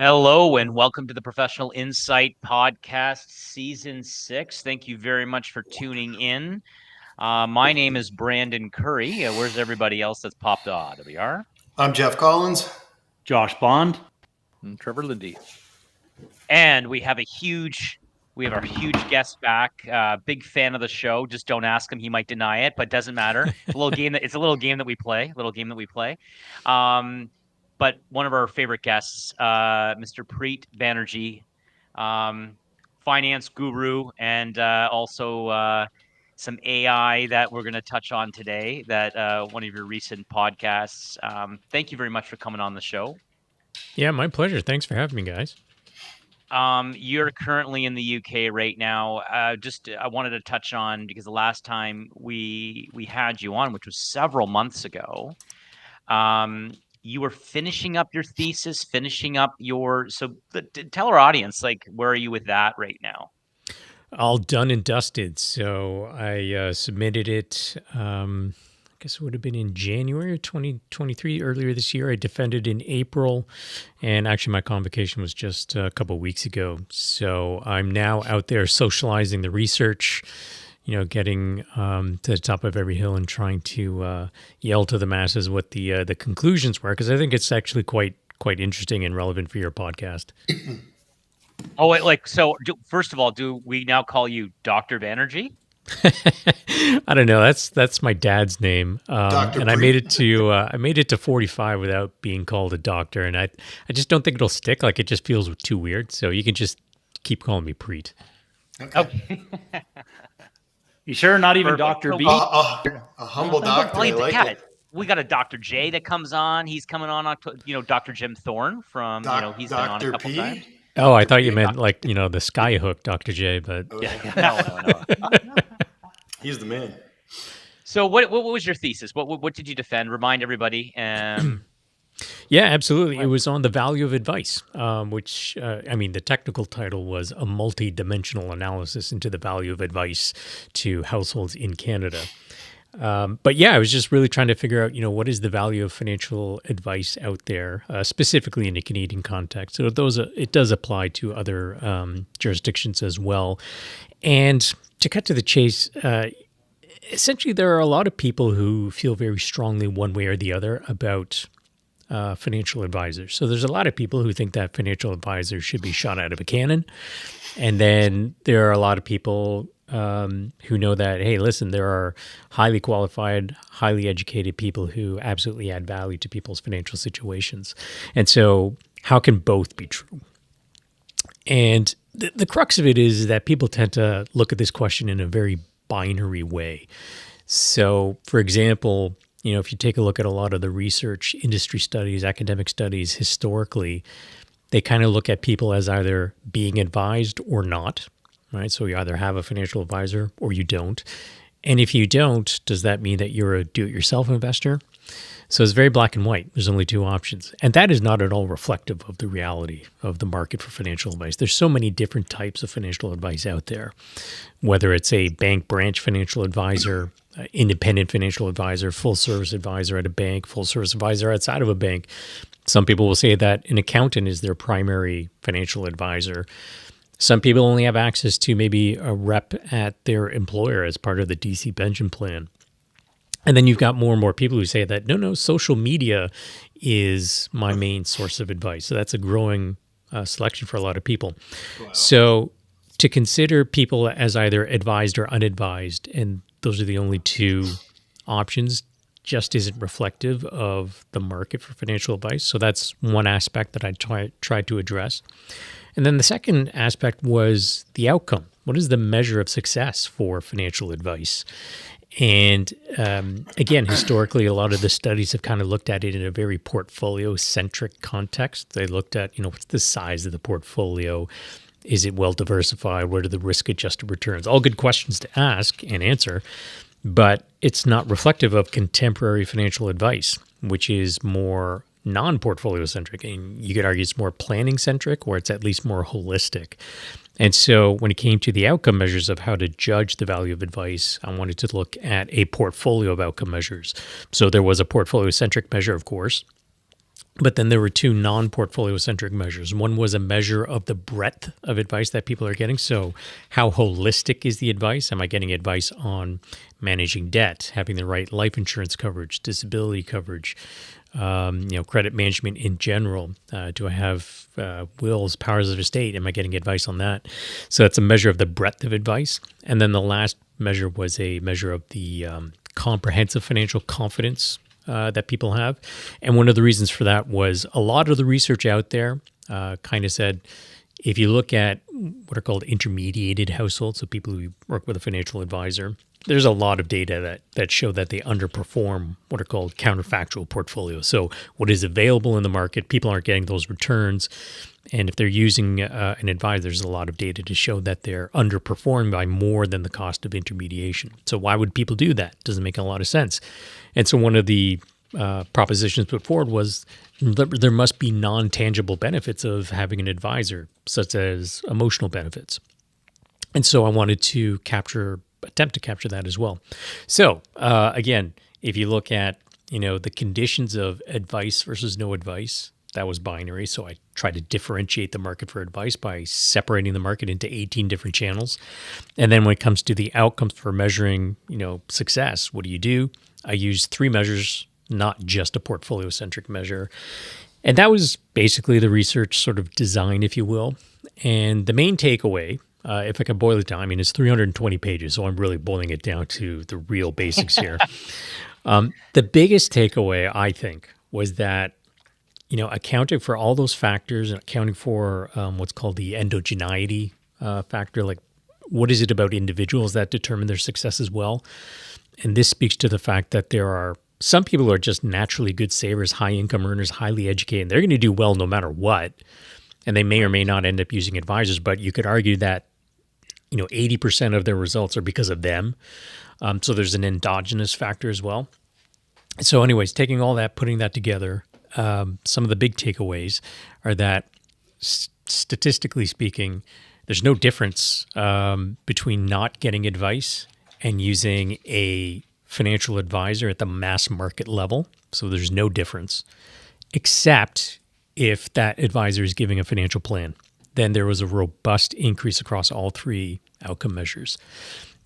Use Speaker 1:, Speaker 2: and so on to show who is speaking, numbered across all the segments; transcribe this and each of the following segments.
Speaker 1: Hello and welcome to the Professional Insight Podcast, Season 6. Thank you very much for tuning in. My name is Brandon Curry. Where's everybody else that's popped on? There we are.
Speaker 2: I'm Jeff Collins.
Speaker 3: Josh Bond.
Speaker 4: And Trevor Lindy.
Speaker 1: And we have our huge guest back. Big fan of the show. Just don't ask him; he might deny it, but doesn't matter. It's a little game that we play. But one of our favorite guests, Mr. Preet Banerjee, finance guru, and also some AI that we're going to touch on today. That one of your recent podcasts. Thank you very much for coming on the show.
Speaker 5: Yeah, my pleasure. Thanks for having me, guys.
Speaker 1: You're currently in the UK right now. I wanted to touch on, because the last time we had you on, which was several months ago, you were finishing up your thesis, tell our audience, where are you with that right now?
Speaker 5: All done and dusted. So I submitted it, I guess it would have been in January of 2023, earlier this year. I defended in April, and actually my convocation was just a couple of weeks ago. So I'm now out there socializing the research, getting to the top of every hill and trying to yell to the masses what the conclusions were, because I think it's actually quite interesting and relevant for your podcast.
Speaker 1: First of all, do we now call you Dr. Banerjee?
Speaker 5: I don't know. That's my dad's name, and I made it to 45 without being called a doctor, and I just don't think it'll stick. Like, it just feels too weird. So you can just keep calling me Preet.
Speaker 1: Okay.
Speaker 3: You sure? Not even Dr. B?
Speaker 2: A humble doctor. I like it.
Speaker 1: We got a Dr. J that comes on. He's coming on, Dr. Jim Thorne from, he's been on a couple times.
Speaker 5: Oh, I thought you meant the Skyhook Dr. J, but
Speaker 1: No.
Speaker 2: He's the man.
Speaker 1: So what was your thesis? What did you defend? Remind everybody.
Speaker 5: Yeah, absolutely. It was on the value of advice, which, the technical title was a multi-dimensional analysis into the value of advice to households in Canada. But yeah, I was just really trying to figure out, what is the value of financial advice out there, specifically in the Canadian context. So it does apply to other jurisdictions as well. And to cut to the chase, essentially there are a lot of people who feel very strongly one way or the other about financial advisors. So there's a lot of people who think that financial advisors should be shot out of a cannon. And then there are a lot of people who know that, hey, listen, there are highly qualified, highly educated people who absolutely add value to people's financial situations. And so how can both be true? And the crux of it is that people tend to look at this question in a very binary way. So, for example, if you take a look at a lot of the research, industry studies, academic studies, historically, they kind of look at people as either being advised or not, right? So you either have a financial advisor or you don't. And if you don't, does that mean that you're a do-it-yourself investor? So it's very black and white. There's only two options. And that is not at all reflective of the reality of the market for financial advice. There's so many different types of financial advice out there, whether it's a bank branch financial advisor, independent financial advisor, full service advisor at a bank, full service advisor outside of a bank. Some people will say that an accountant is their primary financial advisor. Some people only have access to maybe a rep at their employer as part of the DC pension plan. And then you've got more and more people who say that, no, social media is my main source of advice. So that's a growing selection for a lot of people. Wow. So to consider people as either advised or unadvised, and those are the only two options, just isn't reflective of the market for financial advice. So that's one aspect that I tried to address. And then the second aspect was the outcome. What is the measure of success for financial advice? And again, historically, a lot of the studies have kind of looked at it in a very portfolio-centric context. They looked at, what's the size of the portfolio? Is it well diversified? What are the risk-adjusted returns? All good questions to ask and answer, but it's not reflective of contemporary financial advice, which is more non-portfolio centric. And you could argue it's more planning centric, or it's at least more holistic. And so when it came to the outcome measures of how to judge the value of advice, I wanted to look at a portfolio of outcome measures. So there was a portfolio centric measure, of course. But then there were two non-portfolio centric measures. One was a measure of the breadth of advice that people are getting. So how holistic is the advice? Am I getting advice on managing debt, having the right life insurance coverage, disability coverage, credit management in general? Do I have wills, powers of estate? Am I getting advice on that? So that's a measure of the breadth of advice. And then the last measure was a measure of the comprehensive financial confidence that people have. And one of the reasons for that was a lot of the research out there kind of said, if you look at what are called intermediated households, so people who work with a financial advisor, there's a lot of data that show that they underperform what are called counterfactual portfolios. So what is available in the market, people aren't getting those returns. And if they're using an advisor, there's a lot of data to show that they're underperforming by more than the cost of intermediation. So why would people do that? Doesn't make a lot of sense. And so one of the propositions put forward was there must be non-tangible benefits of having an advisor, such as emotional benefits. And so I wanted to attempt to capture that as well. So again, if you look at the conditions of advice versus no advice, that was binary. So I tried to differentiate the market for advice by separating the market into 18 different channels. And then when it comes to the outcomes for measuring, success, what do? I used 3 measures, not just a portfolio-centric measure. And that was basically the research sort of design, if you will. And the main takeaway, if I could boil it down, it's 320 pages, so I'm really boiling it down to the real basics here. The biggest takeaway, I think, was that accounting for all those factors and accounting for what's called the endogeneity factor, like what is it about individuals that determine their success as well? And this speaks to the fact that there are some people who are just naturally good savers, high income earners, highly educated, and they're going to do well no matter what. And they may or may not end up using advisors, but you could argue that 80% of their results are because of them. So there's an endogenous factor as well. So anyways, taking all that, putting that together, some of the big takeaways are that statistically speaking, there's no difference between not getting advice and using a financial advisor at the mass market level. So there's no difference, except if that advisor is giving a financial plan. Then there was a robust increase across all 3 outcome measures.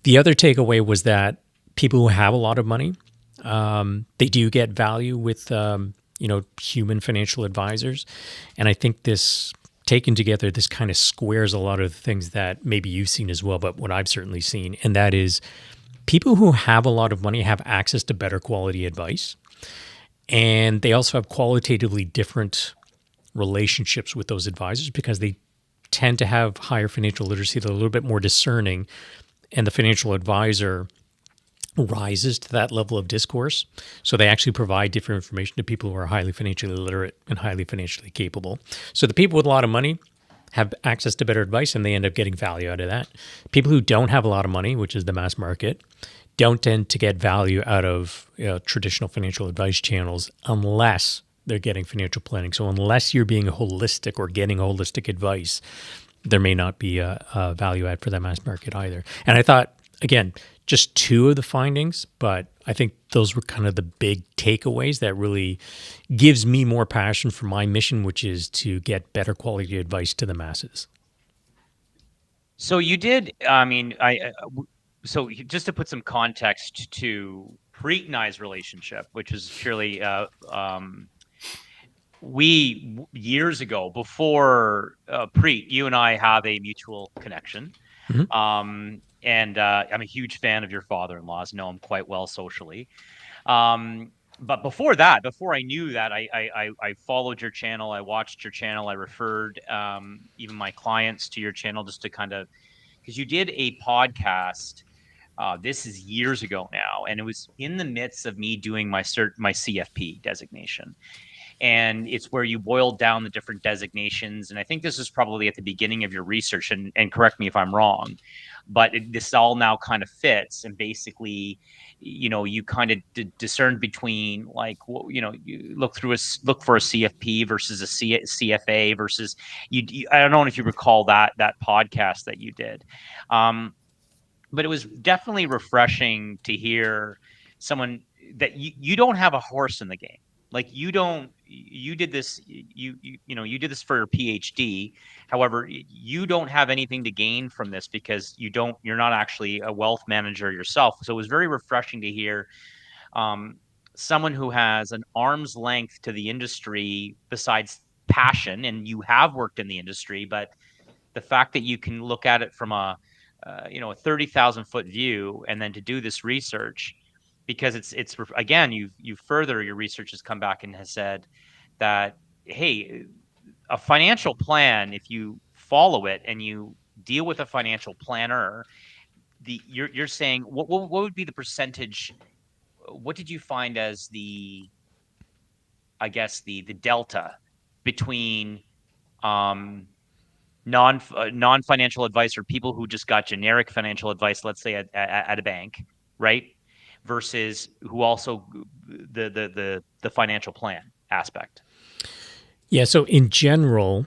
Speaker 5: The other takeaway was that people who have a lot of money, they do get value with human financial advisors. And I think this taken together, this kind of squares a lot of the things that maybe you've seen as well, but what I've certainly seen. And that is people who have a lot of money have access to better quality advice. And they also have qualitatively different relationships with those advisors because they tend to have higher financial literacy. They're a little bit more discerning. And the financial advisor rises to that level of discourse. So they actually provide different information to people who are highly financially literate and highly financially capable. So the people with a lot of money have access to better advice and they end up getting value out of that. People who don't have a lot of money, which is the mass market, don't tend to get value out of traditional financial advice channels unless they're getting financial planning. So unless you're being holistic or getting holistic advice, there may not be a value add for that mass market either. And I thought, again, just 2 of the findings, but I think those were kind of the big takeaways that really gives me more passion for my mission, which is to get better quality advice to the masses.
Speaker 1: So you did, so just to put some context to Preet and I's relationship, which is purely, we years ago, before Preet, you and I have a mutual connection. Mm-hmm. And I'm a huge fan of your father-in-law's, know him quite well socially. But before that, before I knew that, I followed your channel. I watched your channel. I referred even my clients to your channel just to kind of, because you did a podcast. This is years ago now, and it was in the midst of me doing my CFP designation. And it's where you boiled down the different designations. And I think this is probably at the beginning of your research, and correct me if I'm wrong, but this all now kind of fits. And basically, you kind of discern between you look for a CFP versus a CFA versus I don't know if you recall that podcast that you did. But it was definitely refreshing to hear someone that you don't have a horse in the game. Like you did this, you did this for your PhD. However, you don't have anything to gain from this because you're not actually a wealth manager yourself. So it was very refreshing to hear um, someone who has an arm's length to the industry besides passion, and you have worked in the industry, but the fact that you can look at it from a 30,000 foot view and then to do this research, because it's again, you further your research has come back and has said that, hey, a financial plan, if you follow it and you deal with a financial planner, you're saying what would be the percentage? What did you find as the delta between um, non financial advice or people who just got generic financial advice, let's say at a bank, right? Versus who also the financial plan aspect.
Speaker 5: Yeah. So in general,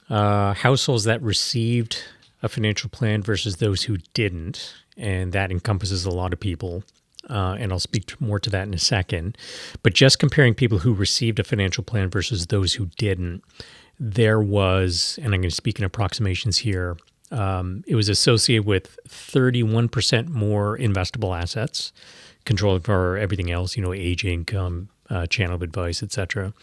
Speaker 5: households that received a financial plan versus those who didn't, and that encompasses a lot of people. And I'll speak more to that in a second. But just comparing people who received a financial plan versus those who didn't, there was, and I'm going to speak in approximations here, it was associated with 31% more investable assets, controlling for everything else, age, income, channel of advice, et cetera.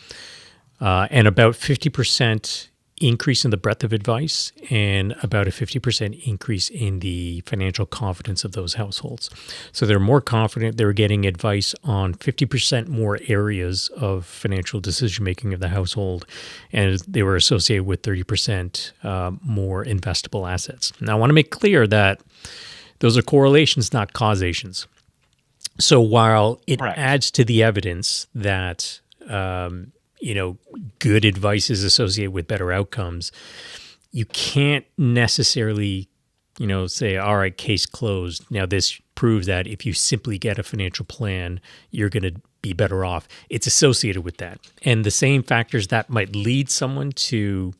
Speaker 5: And about 50% increase in the breadth of advice and about a 50% increase in the financial confidence of those households. So they're more confident. They're getting advice on 50% more areas of financial decision-making of the household, and they were associated with 30% more investable assets. Now, I want to make clear that those are correlations, not causations. So while it adds to the evidence that good advice is associated with better outcomes, you can't necessarily, say, all right, case closed. Now, this proves that if you simply get a financial plan, you're going to be better off. It's associated with that. And the same factors that might lead someone to,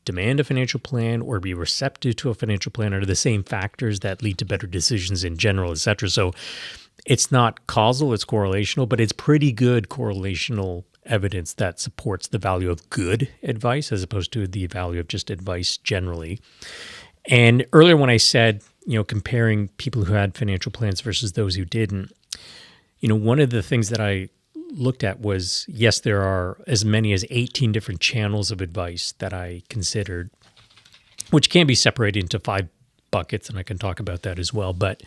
Speaker 5: demand a financial plan or be receptive to a financial plan are the same factors that lead to better decisions in general, et cetera. So it's not causal, it's correlational, but it's pretty good correlational evidence that supports the value of good advice as opposed to the value of just advice generally. And earlier when I said, comparing people who had financial plans versus those who didn't, one of the things that I looked at was, yes, there are as many as 18 different channels of advice that I considered, which can be separated into 5 buckets, and I can talk about that as well. But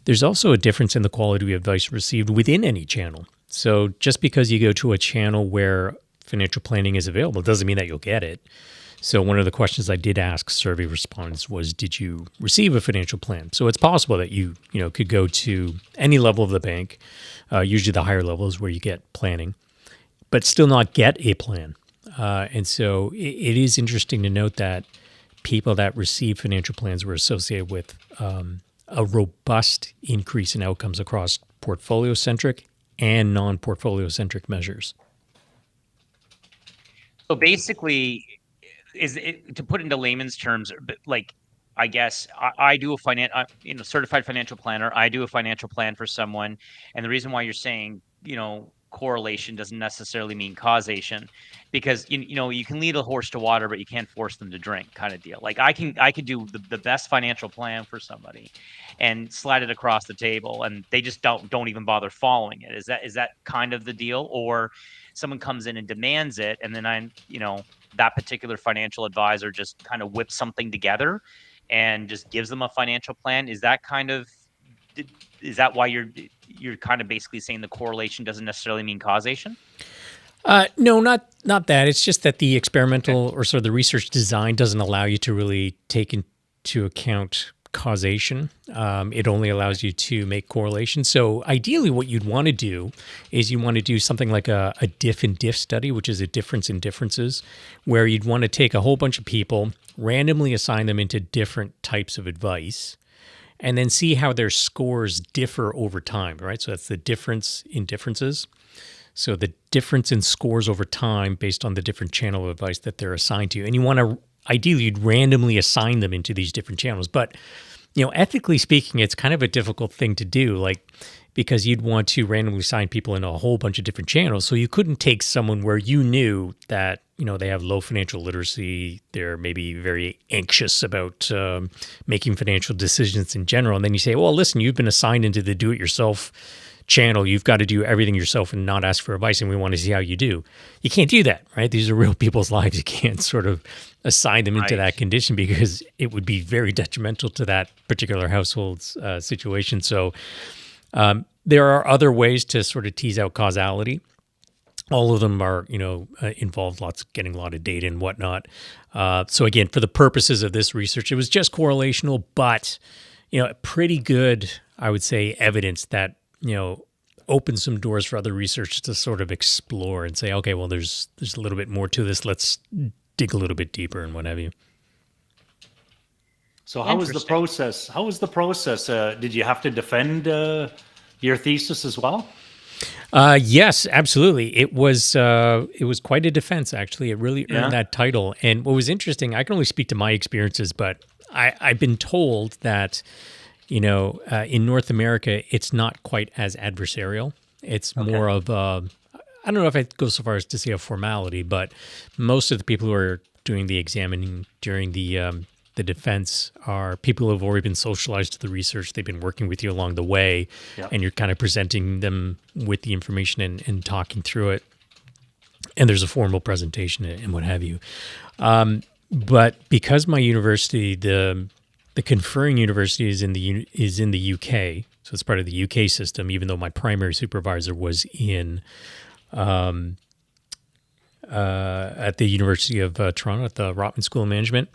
Speaker 5: there's also a difference in the quality of advice received within any channel. So just because you go to a channel where financial planning is available doesn't mean that you'll get it. So one of the questions I did ask survey respondents was, did you receive a financial plan? So it's possible that you could go to any level of the bank, usually the higher levels where you get planning, but still not get a plan. And so it is interesting to note that people that receive financial plans were associated with a robust increase in outcomes across portfolio-centric and non-portfolio-centric measures.
Speaker 1: So basically, to put into layman's terms, like, I guess I do a certified financial planner. I do a financial plan for someone, and the reason why you're saying, correlation doesn't necessarily mean causation, because you can lead a horse to water, but you can't force them to drink, kind of deal. Like I could do the best financial plan for somebody and slide it across the table, and they just don't even bother following it. Is that kind of the deal? Or someone comes in and demands it, and then that particular financial advisor just kind of whips something together and just gives them a financial plan? Is that why you're kind of basically saying the correlation doesn't necessarily mean causation?
Speaker 5: No, not that. It's just that the experimental or sort of the research design doesn't allow you to really take into account causation. It only allows you to make correlations. So ideally what you'd want to do is you want to do something like a diff and diff study, which is a difference in differences, where you'd want to take a whole bunch of people, randomly assign them into different types of advice, and then see how their scores differ over time, right? So that's the difference in differences. So the difference in scores over time based on the different channel of advice that they're assigned to. And you want to, ideally, you'd randomly assign them into these different channels. But ethically speaking, it's kind of a difficult thing to do, like, because you'd want to randomly assign people in a whole bunch of different channels. So you couldn't take someone where you knew that, they have low financial literacy, they're maybe very anxious about making financial decisions in general. And then you say, well, listen, you've been assigned into the do-it-yourself channel. You've got to do everything yourself and not ask for advice, and we want to see how you do. You can't do that, right? These are real people's lives. You can't sort of assign them into that condition because it would be very detrimental to that particular household's situation. So there are other ways to sort of tease out causality. All of them are, involved getting a lot of data and whatnot. So again, for the purposes of this research, it was just correlational, but, pretty good, I would say, evidence that, open some doors for other research to sort of explore and say, okay, well, there's a little bit more to this. Let's dig a little bit deeper and what have you.
Speaker 3: So how was the process? Did you have to defend your thesis as well?
Speaker 5: Yes, absolutely. It was quite a defense, actually. It really earned that title. And what was interesting, I can only speak to my experiences, but I've been told that, in North America, it's not quite as adversarial. It's more of I don't know if I'd go so far as to say a formality, but most of the people who are doing the examining during the defense are people who have already been socialized to the research. They've been working with you along the way, and you're kind of presenting them with the information and talking through it. And there's a formal presentation and what have you. But because my university, the conferring university is in the UK, so it's part of the UK system, even though my primary supervisor was in at the University of Toronto at the Rotman School of Management.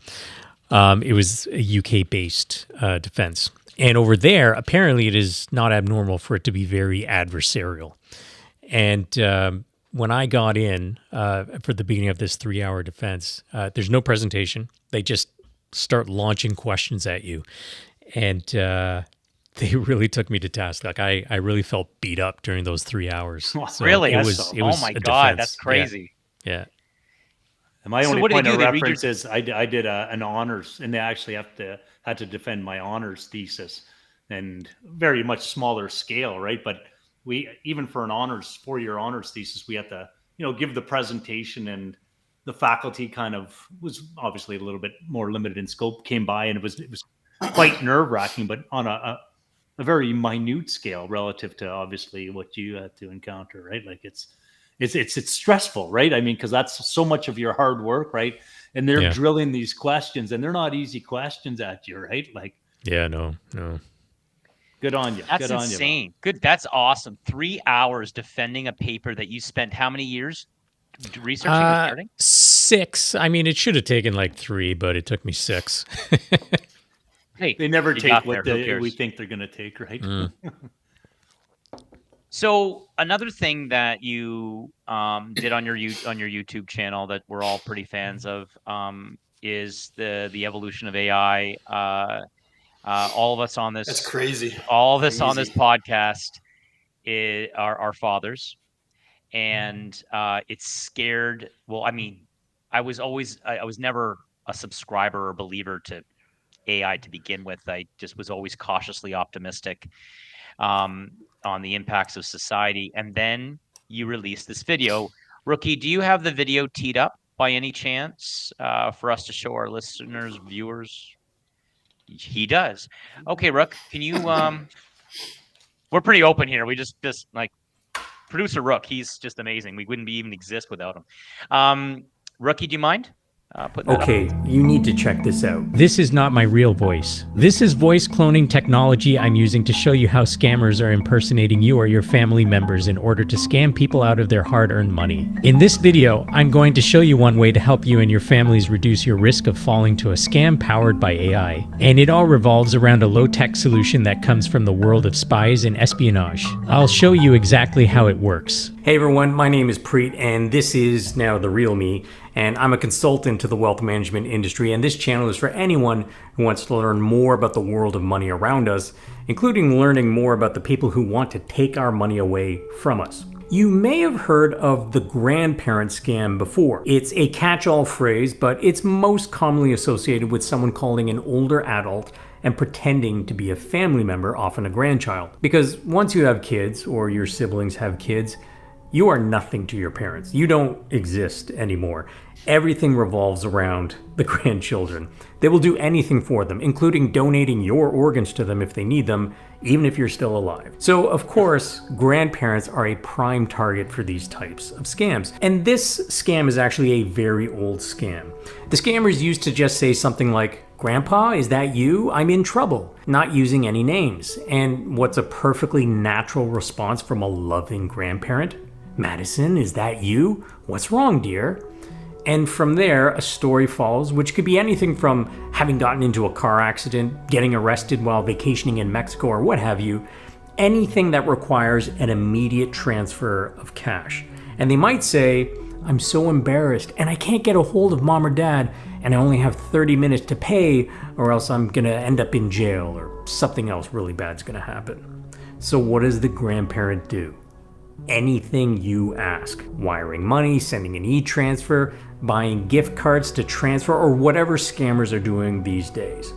Speaker 5: It was a UK-based defense. And over there, apparently it is not abnormal for it to be very adversarial. And when I got in for the beginning of this 3-hour defense, there's no presentation. They just start launching questions at you. And they really took me to task. Like I really felt beat up during those 3 hours.
Speaker 1: So really?
Speaker 5: It was
Speaker 1: oh my God,
Speaker 5: defense.
Speaker 1: That's crazy.
Speaker 5: Yeah.
Speaker 3: And my only point of reference is I did an honors, and they actually had to defend my honors thesis, and very much smaller scale, right? But we, even for an honors 4-year honors thesis, we had to give the presentation, and the faculty kind of was obviously a little bit more limited in scope, came by, and it was quite nerve-wracking, but on a very minute scale relative to obviously what you had to encounter, right? Like it's stressful, right? I mean, because that's so much of your hard work, right? And they're drilling these questions, and they're not easy questions at you, right? Like,
Speaker 5: no.
Speaker 3: Good on you.
Speaker 1: That's insane. Good. That's awesome. 3 hours defending a paper that you spent how many years researching and starting?
Speaker 5: 6. I mean, it should have taken like 3, but it took me 6.
Speaker 1: Hey,
Speaker 3: they never take what we think they're going to take, right?
Speaker 1: So another thing that you did on your YouTube channel that we're all pretty fans of is the evolution of AI. All of us on this,
Speaker 2: that's crazy.
Speaker 1: All of us on this podcast are fathers, and it's scared. Well, I mean, I was never a subscriber or believer to AI to begin with. I just was always cautiously optimistic on the impacts of society. And then you released this video. Rookie, do you have the video teed up by any chance for us to show our listeners, viewers? He does. Okay, Rook, can you we're pretty open here. We just like producer Rook, he's just amazing. We wouldn't even exist without him. Rookie, do you mind?
Speaker 5: Okay, you need to check this out. This is not my real voice. This is voice cloning technology I'm using to show you how scammers are impersonating you or your family members in order to scam people out of their hard-earned money. In this video, I'm going to show you one way to help you and your families reduce your risk of falling to a scam powered by AI. And it all revolves around a low-tech solution that comes from the world of spies and espionage. I'll show you exactly how it works. Hey everyone, my name is Preet, and this is now The Real Me, and I'm a consultant to the wealth management industry, and this channel is for anyone who wants to learn more about the world of money around us, including learning more about the people who want to take our money away from us. You may have heard of the grandparent scam before. It's a catch-all phrase, but it's most commonly associated with someone calling an older adult and pretending to be a family member, often a grandchild. Because once you have kids, or your siblings have kids, you are nothing to your parents. You don't exist anymore. Everything revolves around the grandchildren. They will do anything for them, including donating your organs to them if they need them, even if you're still alive. So, of course, grandparents are a prime target for these types of scams. And this scam is actually a very old scam. The scammers used to just say something like, "Grandpa, is that you? I'm in trouble," not using any names. And what's a perfectly natural response from a loving grandparent? "Madison, is that you? What's wrong, dear?" And from there, a story follows, which could be anything from having gotten into a car accident, getting arrested while vacationing in Mexico, or what have you. Anything that requires an immediate transfer of cash. And they might say, "I'm so embarrassed and I can't get a hold of mom or dad, and I only have 30 minutes to pay, or else I'm gonna end up in jail, or something else really bad's gonna happen." So what does the grandparent do? Anything you ask. Wiring money, sending an e-transfer, buying gift cards to transfer, or whatever scammers are doing these days.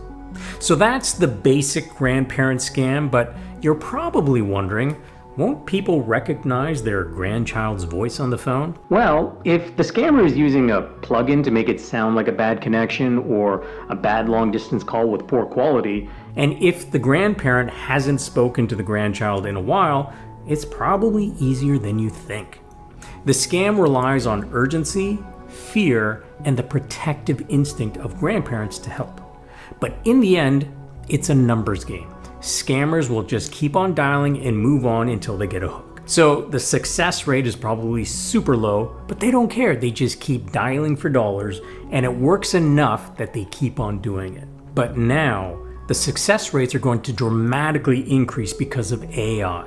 Speaker 5: So that's the basic grandparent scam, but you're probably wondering, won't people recognize their grandchild's voice on the phone? Well, if the scammer is using a plugin to make it sound like a bad connection or a bad long-distance call with poor quality, and if the grandparent hasn't spoken to the grandchild in a while, it's probably easier than you think. The scam relies on urgency, fear, and the protective instinct of grandparents to help. But in the end, it's a numbers game. Scammers will just keep on dialing and move on until they get a hook. So the success rate is probably super low, but they don't care. They just keep dialing for dollars, and it works enough that they keep on doing it. But now, the success rates are going to dramatically increase because of AI.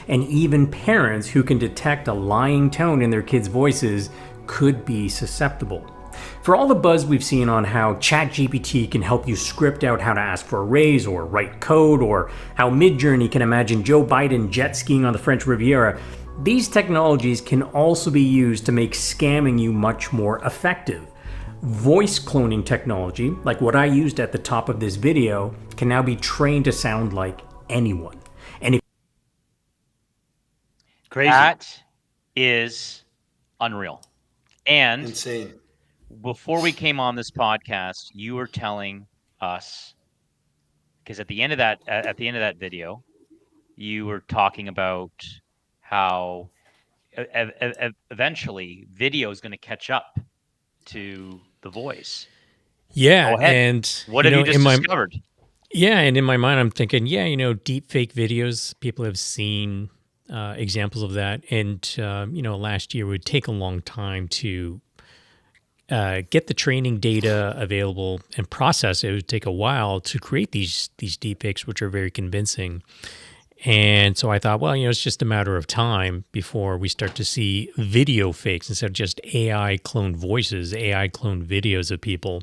Speaker 5: And even parents who can detect a lying tone in their kids' voices could be susceptible. For all the buzz we've seen on how ChatGPT can help you script out how to ask for a raise or write code, or how Midjourney can imagine Joe Biden jet skiing on the French Riviera, these technologies can also be used to make scamming you much more effective. Voice cloning technology, like what I used at the top of this video, can now be trained to sound like anyone. And if
Speaker 3: Crazy.
Speaker 1: That is unreal. And
Speaker 2: insane.
Speaker 1: Before we came on this podcast, you were telling us, because at the end of that video, you were talking about how eventually video is going to catch up to the voice.
Speaker 5: Yeah,
Speaker 1: Go ahead.
Speaker 5: and
Speaker 1: what have you just discovered?
Speaker 5: Yeah, and in my mind, I'm thinking, deep fake videos. People have seen examples of that, and last year it would take a long time to get the training data available and process it. It would take a while to create these deepfakes, which are very convincing. And so I thought, well, it's just a matter of time before we start to see video fakes instead of just AI cloned voices, AI cloned videos of people.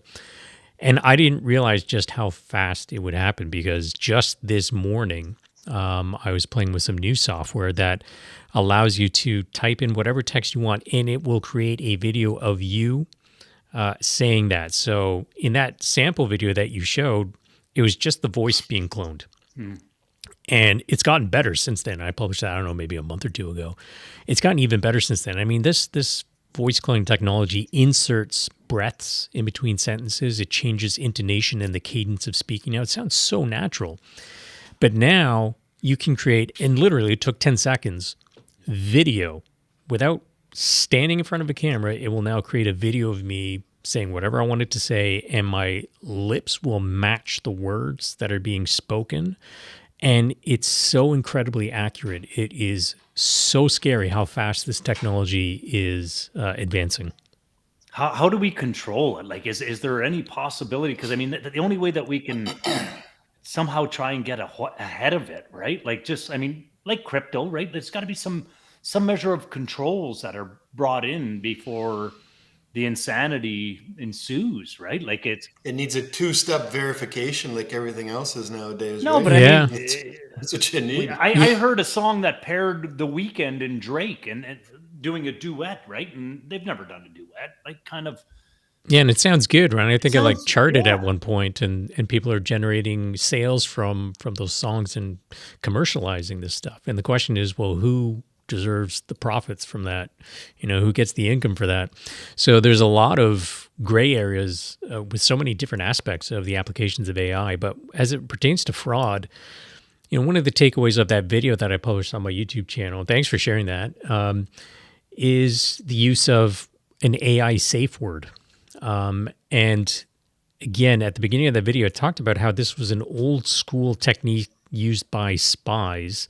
Speaker 5: And I didn't realize just how fast it would happen, because just this morning, I was playing with some new software that allows you to type in whatever text you want, and it will create a video of you saying that. So in that sample video that you showed, it was just the voice being cloned. And it's gotten better since then. I published that, I don't know, maybe a month or two ago. It's gotten even better since then. I mean, this voice cloning technology inserts breaths in between sentences. It changes intonation and the cadence of speaking. Now, it sounds so natural. But now you can create, and literally it took 10 seconds, video without standing in front of a camera. It will now create a video of me saying whatever I wanted to say, and my lips will match the words that are being spoken. And it's so incredibly accurate. It is so scary how fast this technology is advancing.
Speaker 3: How do we control it? Like, is there any possibility? Because I mean, the only way that we can somehow try and get ahead of it, right? Like, just, I mean, like crypto, right? There's got to be some measure of controls that are brought in before the insanity ensues, right? Like, it
Speaker 2: needs a two-step verification, like everything else is nowadays.
Speaker 3: No,
Speaker 2: right?
Speaker 3: but
Speaker 5: Yeah.
Speaker 3: I mean,
Speaker 2: that's what you need.
Speaker 3: I heard a song that paired The Weeknd and Drake and doing a duet, right? And they've never done a duet. Like, kind of,
Speaker 5: Yeah, and it sounds good, right? I think it like charted at one point, and people are generating sales from those songs and commercializing this stuff. And the question is, well, who deserves the profits from that? Who gets the income for that? So there's a lot of gray areas with so many different aspects of the applications of AI. But as it pertains to fraud, one of the takeaways of that video that I published on my YouTube channel, thanks for sharing that, is the use of an AI safe word. And again, at the beginning of the video, it talked about how this was an old school technique used by spies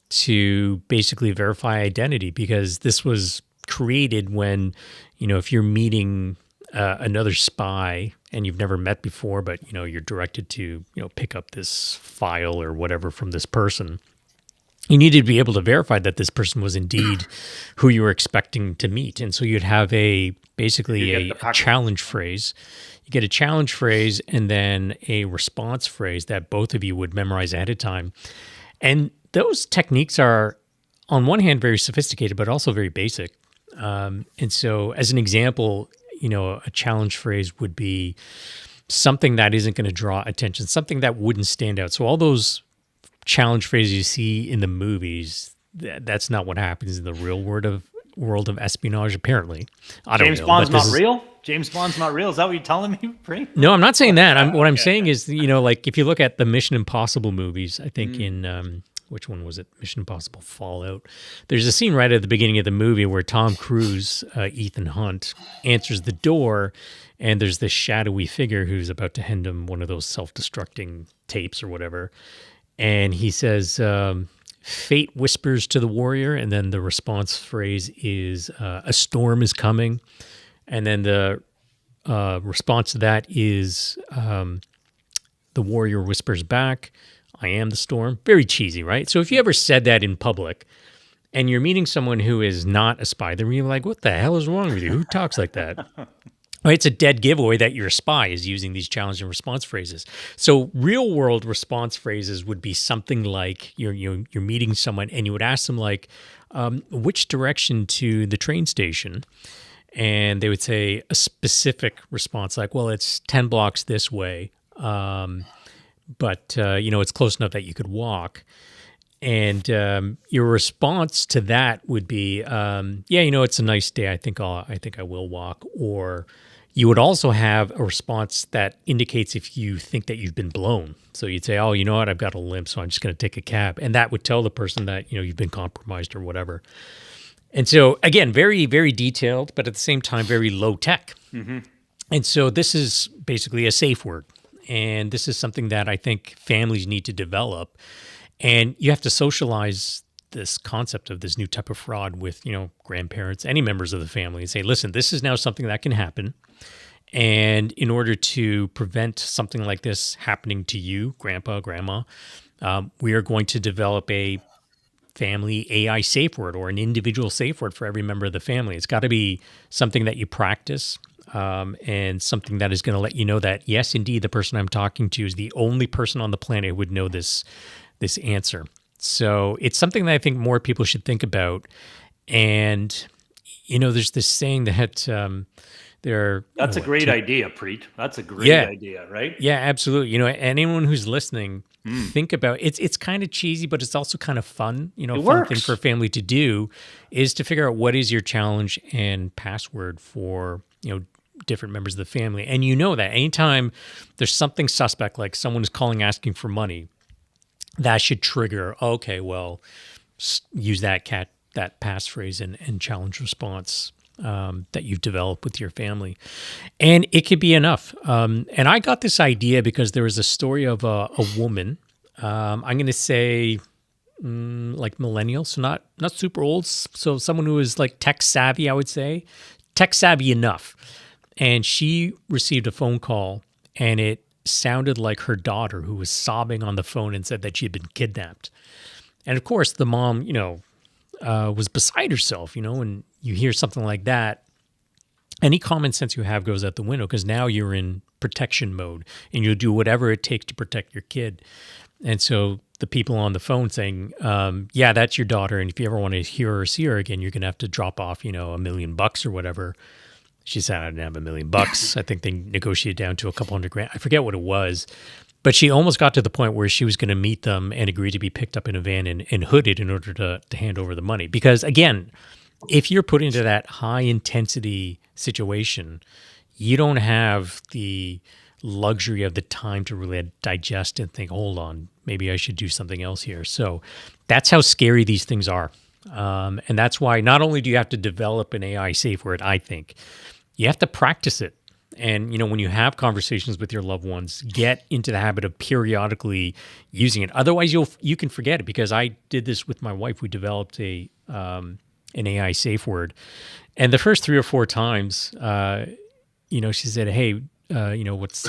Speaker 5: to basically verify identity, because this was created when, if you're meeting another spy and you've never met before, but, you're directed to, pick up this file or whatever from this person, you needed to be able to verify that this person was indeed who you were expecting to meet. And so you'd have basically a challenge phrase. You get a challenge phrase and then a response phrase that both of you would memorize ahead of time. And those techniques are, on one hand, very sophisticated, but also very basic. And so as an example, a challenge phrase would be something that isn't going to draw attention, something that wouldn't stand out. So all those challenge phrases you see in the movies, that's not what happens in the real world of espionage, apparently. I don't know.
Speaker 3: James Bond's not real? James Bond's not real? Is that what you're telling me, Preet?
Speaker 5: No, I'm not saying that. What I'm saying is, like if you look at the Mission Impossible movies, I think in, which one was it? Mission Impossible Fallout. There's a scene right at the beginning of the movie where Tom Cruise, Ethan Hunt, answers the door, and there's this shadowy figure who's about to hand him one of those self-destructing tapes or whatever. And he says, fate whispers to the warrior. And then the response phrase is, a storm is coming. And then the response to that is, the warrior whispers back, I am the storm. Very cheesy, right? So if you ever said that in public and you're meeting someone who is not a spy, then you're like, what the hell is wrong with you? Who talks like that? Right, it's a dead giveaway that your spy is using these challenge and response phrases. So real world response phrases would be something like you're meeting someone and you would ask them like, which direction to the train station? And they would say a specific response like, well, it's 10 blocks this way, but it's close enough that you could walk. And your response to that would be, it's a nice day. I think I will walk. Or you would also have a response that indicates if you think that you've been blown. So you'd say, oh, you know what? I've got a limp, so I'm just going to take a cab. And that would tell the person that, you've been compromised or whatever. And so, again, very, very detailed, but at the same time, very low tech. Mm-hmm. And so this is basically a safe word. And this is something that I think families need to develop. And you have to socialize this concept of this new type of fraud with, grandparents, any members of the family, and say, listen, this is now something that can happen. And in order to prevent something like this happening to you, grandpa, grandma, we are going to develop a family AI safe word or an individual safe word for every member of the family. It's got to be something that you practice and something that is going to let you know that, yes, indeed, the person I'm talking to is the only person on the planet who would know this answer. So it's something that I think more people should think about. And, there's this saying that
Speaker 3: That's a great idea, Preet. That's a great idea, right?
Speaker 5: Yeah, absolutely. Anyone who's listening, think about it's kind of cheesy, but it's also kind of fun. Fun thing for a family to do is to figure out what is your challenge and password for, different members of the family. And that anytime there's something suspect, like someone is calling asking for money, that should trigger, okay, well, use that passphrase and challenge response that you've developed with your family. And it could be enough. And I got this idea because there was a story of a woman, I'm going to say like millennial, so not super old. So someone who is like tech savvy, I would say, tech savvy enough. And she received a phone call and it sounded like her daughter, who was sobbing on the phone and said that she had been kidnapped. And of course, the mom, was beside herself, and you hear something like that, any common sense you have goes out the window because now you're in protection mode and you'll do whatever it takes to protect your kid. And so the people on the phone saying, yeah, that's your daughter. And if you ever want to hear or see her again, you're going to have to drop off, $1 million or whatever. She said I didn't have $1 million. I think they negotiated down to a couple $100,000. I forget what it was. But she almost got to the point where she was going to meet them and agree to be picked up in a van and hooded in order to hand over the money. Because again, if you're put into that high intensity situation, you don't have the luxury of the time to really digest and think, hold on, maybe I should do something else here. So that's how scary these things are. And that's why not only do you have to develop an AI safe word, I think, you have to practice it. And, when you have conversations with your loved ones, get into the habit of periodically using it. Otherwise, you can forget it, because I did this with my wife. We developed an AI safe word. And the first 3 or 4 times, she said, hey, what's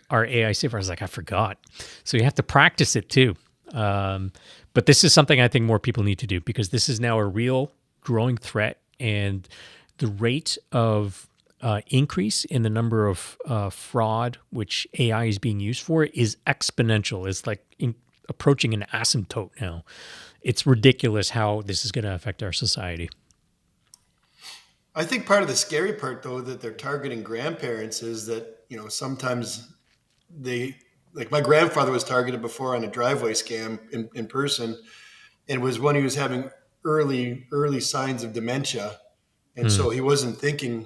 Speaker 5: our AI safe word? I was like, I forgot. So you have to practice it too. But this is something I think more people need to do, because this is now a real growing threat. And the rate of increase in the number of fraud which AI is being used for is exponential. It's like approaching an asymptote now. It's ridiculous how this is going to affect our society.
Speaker 2: I think part of the scary part, though, that they're targeting grandparents is that, sometimes like my grandfather was targeted before on a driveway scam in person. And it was when he was having early signs of dementia. And so he wasn't thinking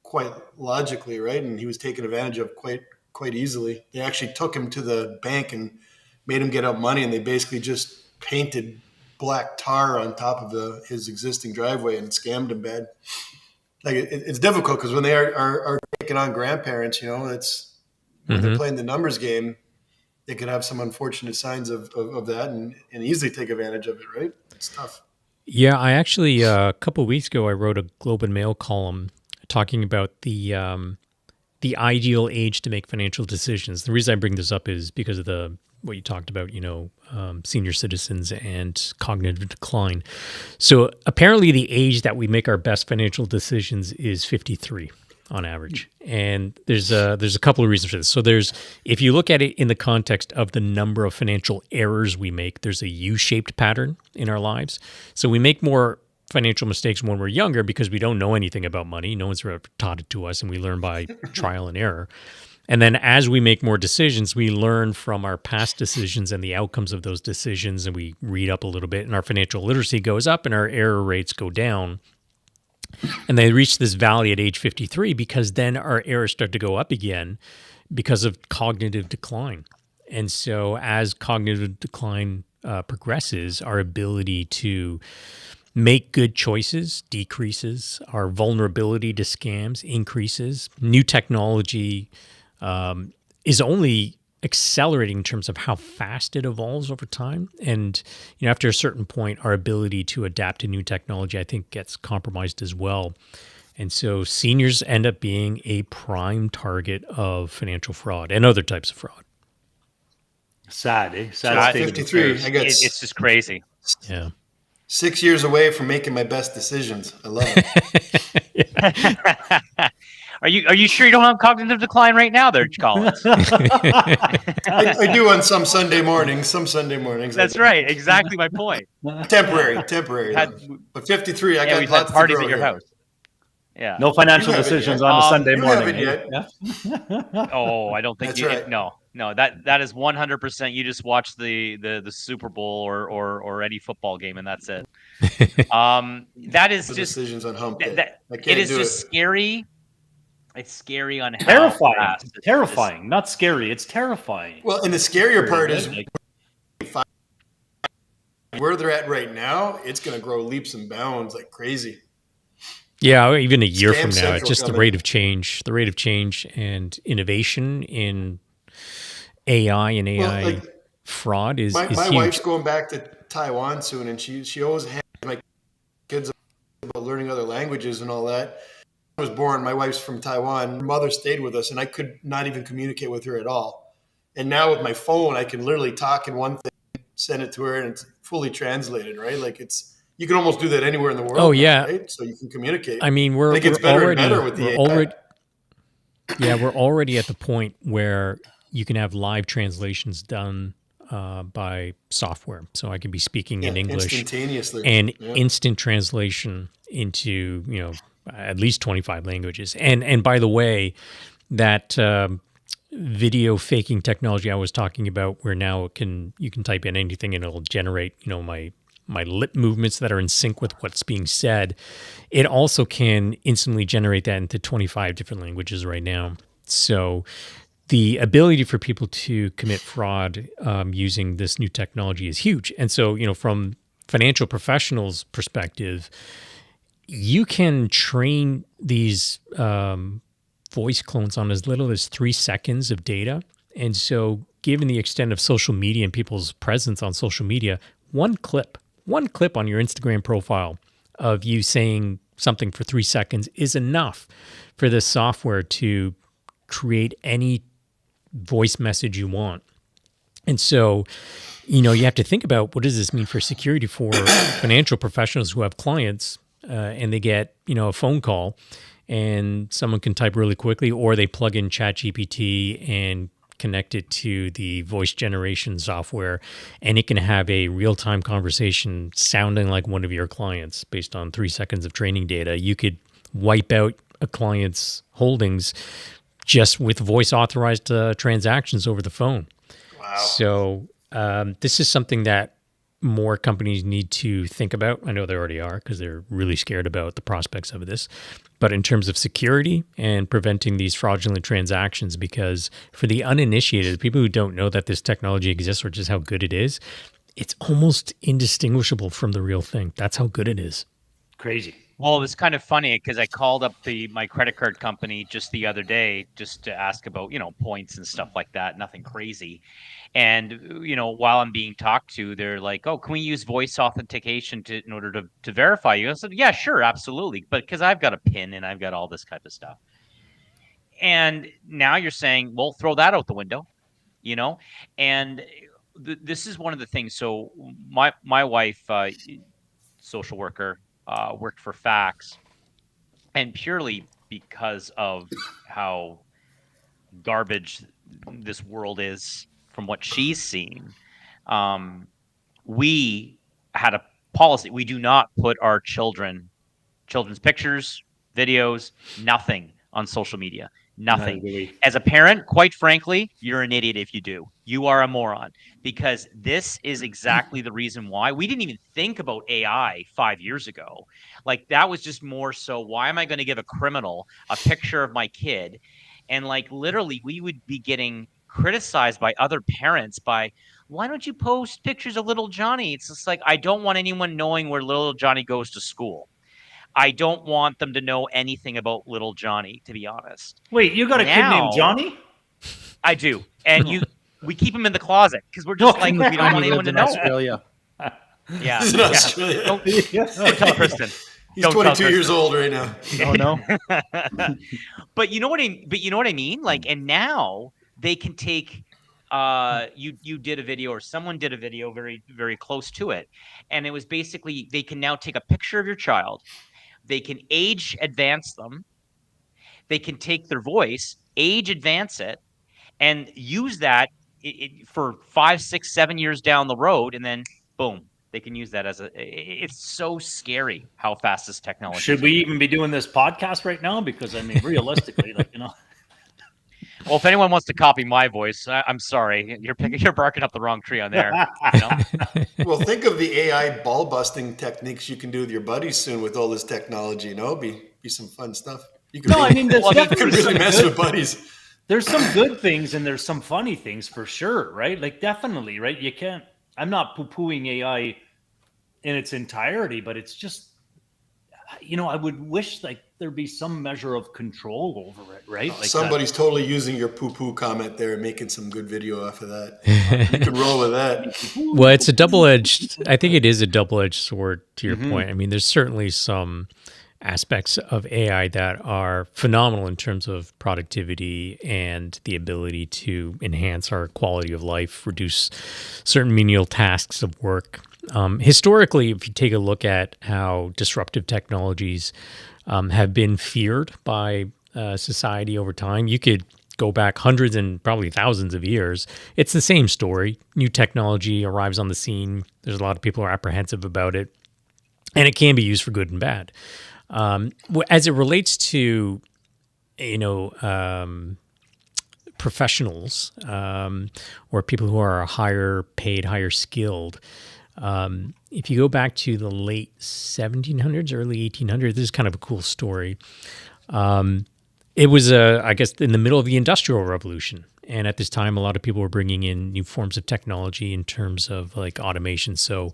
Speaker 2: quite logically, right? And he was taken advantage of quite easily. They actually took him to the bank and made him get out money, and they basically just painted black tar on top of his existing driveway and scammed him bad. Like it's difficult, because when they are taking on grandparents, it's when they're playing the numbers game, they could have some unfortunate signs of that and easily take advantage of it, right? It's tough.
Speaker 5: Yeah, I actually a couple of weeks ago I wrote a Globe and Mail column talking about the ideal age to make financial decisions. The reason I bring this up is because of what you talked about, senior citizens and cognitive decline. So apparently the age that we make our best financial decisions is 53 on average. And there's a couple of reasons for this. So if you look at it in the context of the number of financial errors we make, there's a U-shaped pattern in our lives. So we make more financial mistakes when we're younger because we don't know anything about money. No one's ever taught it to us, and we learn by trial and error. And then as we make more decisions, we learn from our past decisions and the outcomes of those decisions, and we read up a little bit, and our financial literacy goes up and our error rates go down. And they reach this valley at age 53 because then our errors start to go up again because of cognitive decline. And so as cognitive decline progresses, our ability to make good choices decreases, our vulnerability to scams increases. New technology is only accelerating in terms of how fast it evolves over time. And after a certain point, our ability to adapt to new technology, I think, gets compromised as well. And so seniors end up being a prime target of financial fraud and other types of fraud.
Speaker 3: Sad, eh?
Speaker 2: Sad. 53. I guess
Speaker 1: it's just crazy.
Speaker 5: Yeah.
Speaker 2: 6 years away from making my best decisions. I love it.
Speaker 1: Are you sure you don't have cognitive decline right now there, Collins?
Speaker 2: I do on some Sunday mornings.
Speaker 1: That's right. Exactly my point.
Speaker 2: Temporary. But 53, I got
Speaker 1: we've
Speaker 2: lots
Speaker 1: had parties
Speaker 2: to
Speaker 1: at your
Speaker 2: here.
Speaker 1: house. Yeah.
Speaker 3: No financial decisions on a Sunday morning.
Speaker 1: Oh, I don't think
Speaker 2: That's right.
Speaker 1: No, that is 100%. You just watch the Super Bowl or any football game, and that's it. That is
Speaker 2: The
Speaker 1: just
Speaker 2: decisions on hump day.
Speaker 1: it is just scary. It's scary on how
Speaker 3: terrifying.
Speaker 1: fast
Speaker 3: Terrifying, not scary. It's terrifying.
Speaker 2: Well, and the scarier part is where they're at right now. It's going to grow leaps and bounds like crazy.
Speaker 5: Yeah, even a year from now,
Speaker 2: Central
Speaker 5: it's just
Speaker 2: coming.
Speaker 5: the rate of change and innovation in AI and AI fraud is
Speaker 2: My
Speaker 5: huge.
Speaker 2: wife's going back to Taiwan soon, and she always has my kids about learning other languages and all that. I was born, my wife's from Taiwan. Her mother stayed with us, and I could not even communicate with her at all. And now with my phone, I can literally talk in one thing, send it to her, and it's fully translated, right? Like you can almost do that anywhere in the world.
Speaker 5: Oh, yeah.
Speaker 2: Now, right? So you can communicate.
Speaker 5: I mean,
Speaker 2: I think it's better and better with the AI.
Speaker 5: We're already at the point where you can have live translations done by software. So I can be speaking in English
Speaker 2: instantaneously
Speaker 5: and instant translation into, at least 25 languages. And by the way, that video faking technology I was talking about, where now you can type in anything and it'll generate, my lip movements that are in sync with what's being said. It also can instantly generate that into 25 different languages right now. So the ability for people to commit fraud using this new technology is huge. And so, from financial professionals' perspective, you can train these voice clones on as little as 3 seconds of data. And so, given the extent of social media and people's presence on social media, one clip on your Instagram profile of you saying something for 3 seconds is enough for this software to create any voice message you want. And so, you have to think about, what does this mean for security for financial professionals who have clients and they get, a phone call and someone can type really quickly, or they plug in ChatGPT and connect it to the voice generation software, and it can have a real-time conversation sounding like one of your clients based on 3 seconds of training data. You could wipe out a client's holdings just with voice authorized transactions over the phone.
Speaker 2: Wow.
Speaker 5: So this is something that more companies need to think about. I know they already are, because they're really scared about the prospects of this. But in terms of security and preventing these fraudulent transactions, because for the uninitiated, people who don't know that this technology exists or just how good it is, it's almost indistinguishable from the real thing. That's how good it is.
Speaker 3: Crazy.
Speaker 1: Well, it was kind of funny because I called up my credit card company just the other day just to ask about, points and stuff like that. Nothing crazy. And, while I'm being talked to, they're like, "Oh, can we use voice authentication in order to verify you?" I said, "Yeah, sure, absolutely." But because I've got a PIN and I've got all this type of stuff. And now you're saying, well, throw that out the window, and this is one of the things. So my wife, social worker, worked for Fax, and purely because of how garbage this world is from what she's seen, we had a policy. We do not put our children's pictures, videos, nothing on social media. Nothing.
Speaker 3: Really.
Speaker 1: As a parent, quite frankly, you're an idiot if you do. You are a moron, because this is exactly the reason why we didn't even think about AI 5 years ago. Like, that was just more so, why am I going to give a criminal a picture of my kid? And literally, we would be getting criticized by other parents by, why don't you post pictures of little Johnny? It's just like, I don't want anyone knowing where little Johnny goes to school. I don't want them to know anything about little Johnny, to be honest.
Speaker 3: Wait, you got a kid named Johnny?
Speaker 1: I do. And we keep him in the closet because we're just we don't want anyone to know.
Speaker 4: Australia.
Speaker 1: Yeah.
Speaker 2: He's in Australia.
Speaker 1: Don't tell Kristen.
Speaker 2: He's 22 years old right now.
Speaker 4: Oh no.
Speaker 1: But you know what I mean? And now they can take you did a video, or someone did a video very, very close to it. And it was basically, they can now take a picture of your child. They can age advance them. They can take their voice, age advance it, and use that for 5, 6, 7 years down the road. And then boom, they can use that it's so scary how fast this technology is.
Speaker 3: Should we even be doing this podcast right now? Because realistically,
Speaker 1: Well, if anyone wants to copy my voice, I'm sorry, you're barking up the wrong tree on there.
Speaker 2: Well, think of the AI ball busting techniques you can do with your buddies soon with all this technology. Be some fun stuff. You can really mess with buddies.
Speaker 3: There's some good things and there's some funny things for sure, right? Definitely, right? You can't. I'm not poo-pooing AI in its entirety, but it's just, I would wish there'd be some measure of control over it, right?
Speaker 2: Somebody's totally using your poo-poo comment there and making some good video off of that. You can roll with that.
Speaker 5: Well, it's a double-edged, I think it is a double-edged sword, to your point. I mean, there's certainly some aspects of AI that are phenomenal in terms of productivity and the ability to enhance our quality of life, reduce certain menial tasks of work. Historically, if you take a look at how disruptive technologies have been feared by society over time, you could go back hundreds and probably thousands of years. It's the same story. New technology arrives on the scene. There's a lot of people who are apprehensive about it, and it can be used for good and bad. As it relates to, professionals or people who are higher paid, higher skilled, if you go back to the late 1700s, early 1800s, this is kind of a cool story. It was, I guess, in the middle of the Industrial Revolution. And at this time, a lot of people were bringing in new forms of technology in terms of like automation. So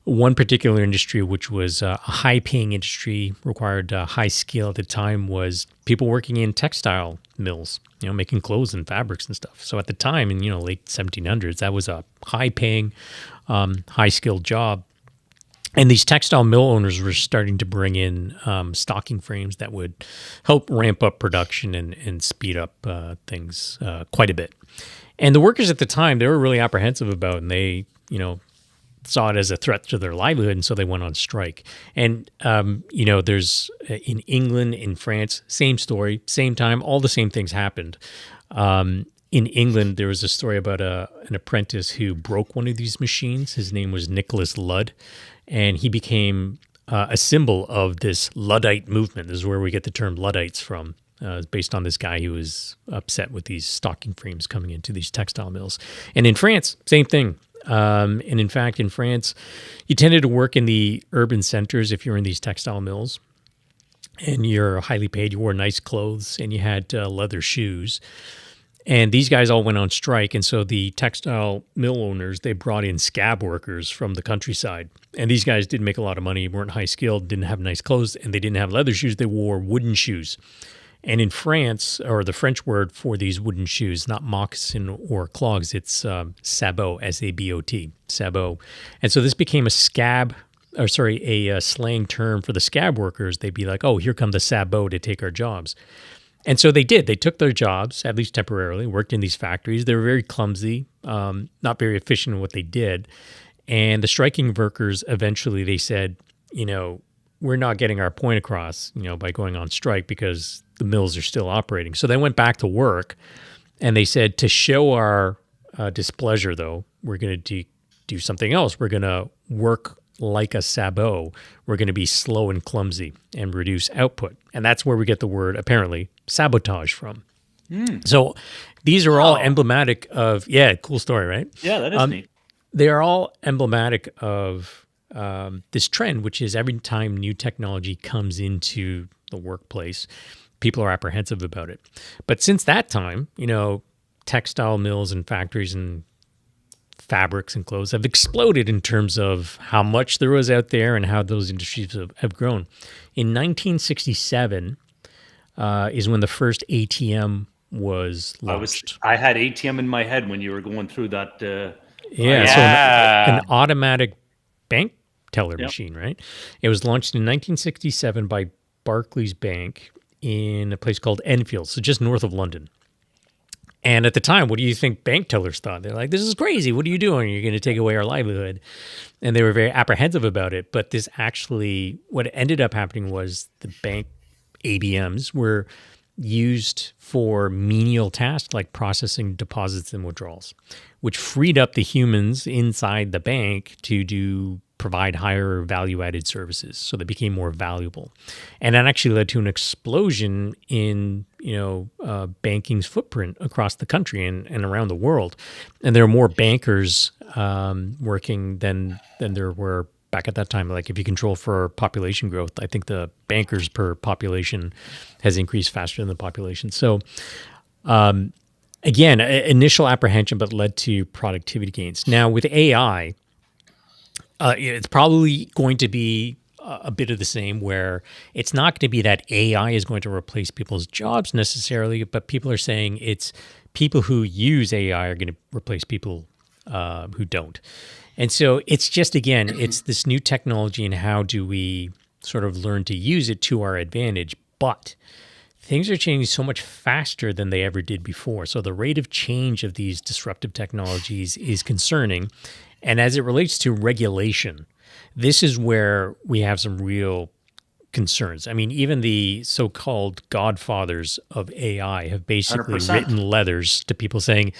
Speaker 5: one particular industry, which was a high-paying industry, required high skill at the time, was people working in textile mills, making clothes and fabrics and stuff. So at the time, in late 1700s, that was a high-paying, high-skilled job. And these textile mill owners were starting to bring in stocking frames that would help ramp up production and speed up things quite a bit. And the workers at the time, they were really apprehensive about it, and they, saw it as a threat to their livelihood, and so they went on strike. And, there's in England, in France, same story, same time, all the same things happened. In England, there was a story about an apprentice who broke one of these machines. His name was Nicholas Ludd, and he became a symbol of this Luddite movement. This is where we get the term Luddites from, based on this guy who was upset with these stocking frames coming into these textile mills. And in France, same thing. And in fact, in France, you tended to work in the urban centers if you're in these textile mills. And you're highly paid, you wore nice clothes, and you had leather shoes. And these guys all went on strike, and so the textile mill owners, they brought in scab workers from the countryside. And these guys didn't make a lot of money, weren't high skilled, didn't have nice clothes, and they didn't have leather shoes, they wore wooden shoes. And in France, or the French word for these wooden shoes, not moccasin or clogs, it's sabot, S-A-B-O-T, sabot. And so this became a slang term for the scab workers. They'd be like, oh, here come the sabot to take our jobs. And so they did. They took their jobs, at least temporarily, worked in these factories. They were very clumsy, not very efficient in what they did. And the striking workers, eventually they said, we're not getting our point across, by going on strike because the mills are still operating. So they went back to work, and they said, to show our displeasure, though, we're going to do something else. We're going to work like a sabot. We're going to be slow and clumsy and reduce output. And that's where we get the word, apparently, sabotage from. So these are all emblematic of, cool story, right?
Speaker 3: Yeah, that is neat.
Speaker 5: They are all emblematic of this trend, which is every time new technology comes into the workplace, people are apprehensive about it. But since that time, textile mills and factories and fabrics and clothes have exploded in terms of how much there was out there and how those industries have grown. In 1967 is when the first ATM was launched.
Speaker 3: I had ATM in my head when you were going through that.
Speaker 5: So an automatic bank teller machine, right? It was launched in 1967 by Barclays Bank in a place called Enfield, so just north of London. And at the time, what do you think bank tellers thought? They're like, this is crazy. What are you doing? You're going to take away our livelihood. And they were very apprehensive about it. But this actually, what ended up happening was the bank ABMs were used for menial tasks like processing deposits and withdrawals, which freed up the humans inside the bank to provide higher value-added services. So they became more valuable. And that actually led to an explosion in, banking's footprint across the country and around the world. And there are more bankers working than there were back at that time. Like if you control for population growth, I think the bankers per population has increased faster than the population. So again, initial apprehension, but led to productivity gains. Now with AI, it's probably going to be a bit of the same, where it's not going to be that AI is going to replace people's jobs necessarily, but people are saying it's people who use AI are going to replace people who don't. And so it's just, again, it's this new technology and how do we sort of learn to use it to our advantage. But things are changing so much faster than they ever did before. So the rate of change of these disruptive technologies is concerning. And as it relates to regulation, this is where we have some real concerns. I mean, even the so-called godfathers of AI have basically
Speaker 3: 100%.
Speaker 5: written letters to people saying,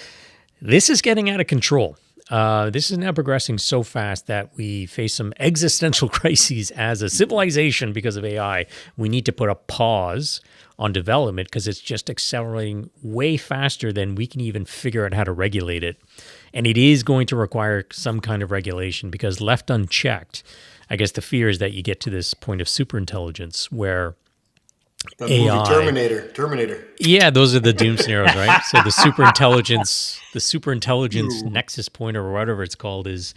Speaker 5: this is getting out of control. This is now progressing so fast that we face some existential crises as a civilization because of AI. We need to put a pause on development because it's just accelerating way faster than we can even figure out how to regulate it. And it is going to require some kind of regulation because left unchecked, I guess the fear is that you get to this point of superintelligence where
Speaker 2: the
Speaker 5: AI,
Speaker 2: movie Terminator.
Speaker 5: Yeah, those are the doom scenarios, right? So the superintelligence nexus point or whatever it's called is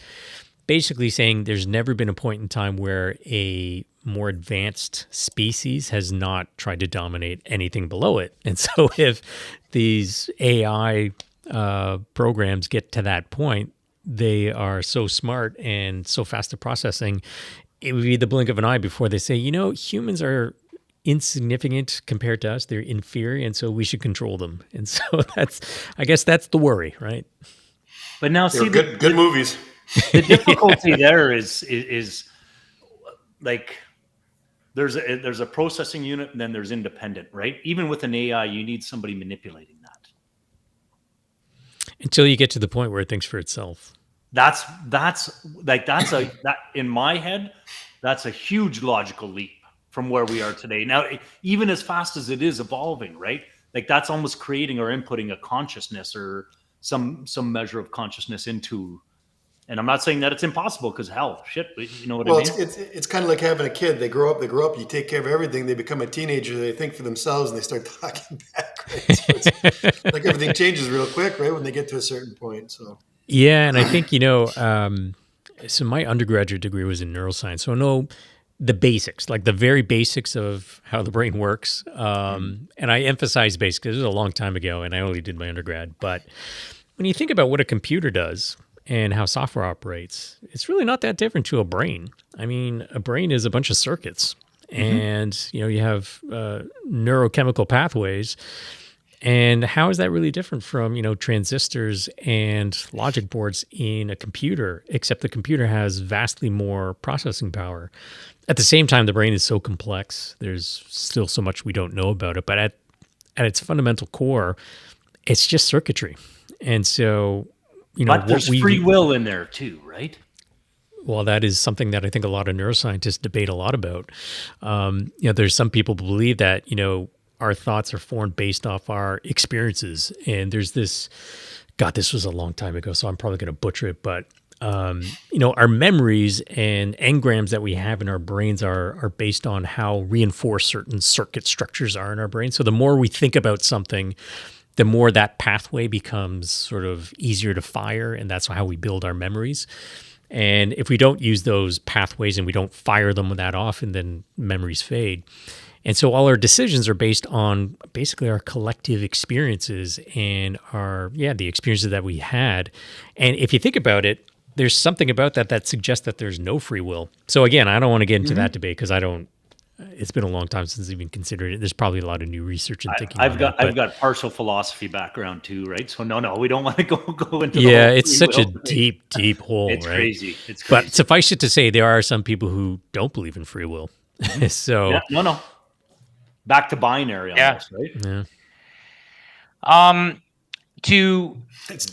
Speaker 5: basically saying there's never been a point in time where a more advanced species has not tried to dominate anything below it. And so if these AI programs get to that point, they are so smart and so fast at processing, it would be the blink of an eye before they say, humans are insignificant compared to us. They're inferior, and so we should control them. And so I guess that's the worry, right?
Speaker 3: But now, see,
Speaker 2: good movies.
Speaker 3: The difficulty there is like there's a processing unit, and then there's independent, right? Even with an AI, you need somebody manipulating that
Speaker 5: until you get to the point where it thinks for itself.
Speaker 3: That's in my head, that's a huge logical leap from where we are today. Now, even as fast as it is evolving, right? Like that's almost creating or inputting a consciousness or some measure of consciousness into. And I'm not saying that it's impossible because hell, shit, you know what I mean?
Speaker 2: It's kind of like having a kid. They grow up, you take care of everything. They become a teenager, they think for themselves and they start talking back. Right? So it's like everything changes real quick, right? When they get to a certain point. So
Speaker 5: yeah, and I think, so my undergraduate degree was in neuroscience. So I know the basics, like the very basics of how the brain works. And I emphasize basics because it was a long time ago and I only did my undergrad. But when you think about what a computer does and how software operates, it's really not that different to a brain. I mean, a brain is a bunch of circuits and, you have neurochemical pathways. And how is that really different from, transistors and logic boards in a computer, except the computer has vastly more processing power. At the same time, the brain is so complex. There's still so much we don't know about it. But at its fundamental core, it's just circuitry. And so,
Speaker 3: but there's free will in there too, right?
Speaker 5: Well, that is something that I think a lot of neuroscientists debate a lot about. There's some people who believe that, our thoughts are formed based off our experiences. And there's this, God, this was a long time ago, so I'm probably going to butcher it. But, our memories and engrams that we have in our brains are based on how reinforced certain circuit structures are in our brain. So the more we think about something, the more that pathway becomes sort of easier to fire. And that's how we build our memories. And if we don't use those pathways and we don't fire them that often, then memories fade. And so all our decisions are based on basically our collective experiences and the experiences that we had. And if you think about it, there's something about that suggests that there's no free will. So again, I don't want to get into that debate because it's been a long time since I've even considered it. There's probably a lot of new research and thinking.
Speaker 3: I've got partial philosophy background too, right? So no, we don't want to go into.
Speaker 5: Yeah, it's such a deep hole.
Speaker 3: It's
Speaker 5: right?
Speaker 3: crazy. It's crazy.
Speaker 5: But suffice it to say, there are some people who don't believe in free will. So
Speaker 3: yeah, no. Back to binary almost, right?
Speaker 5: Yeah.
Speaker 1: This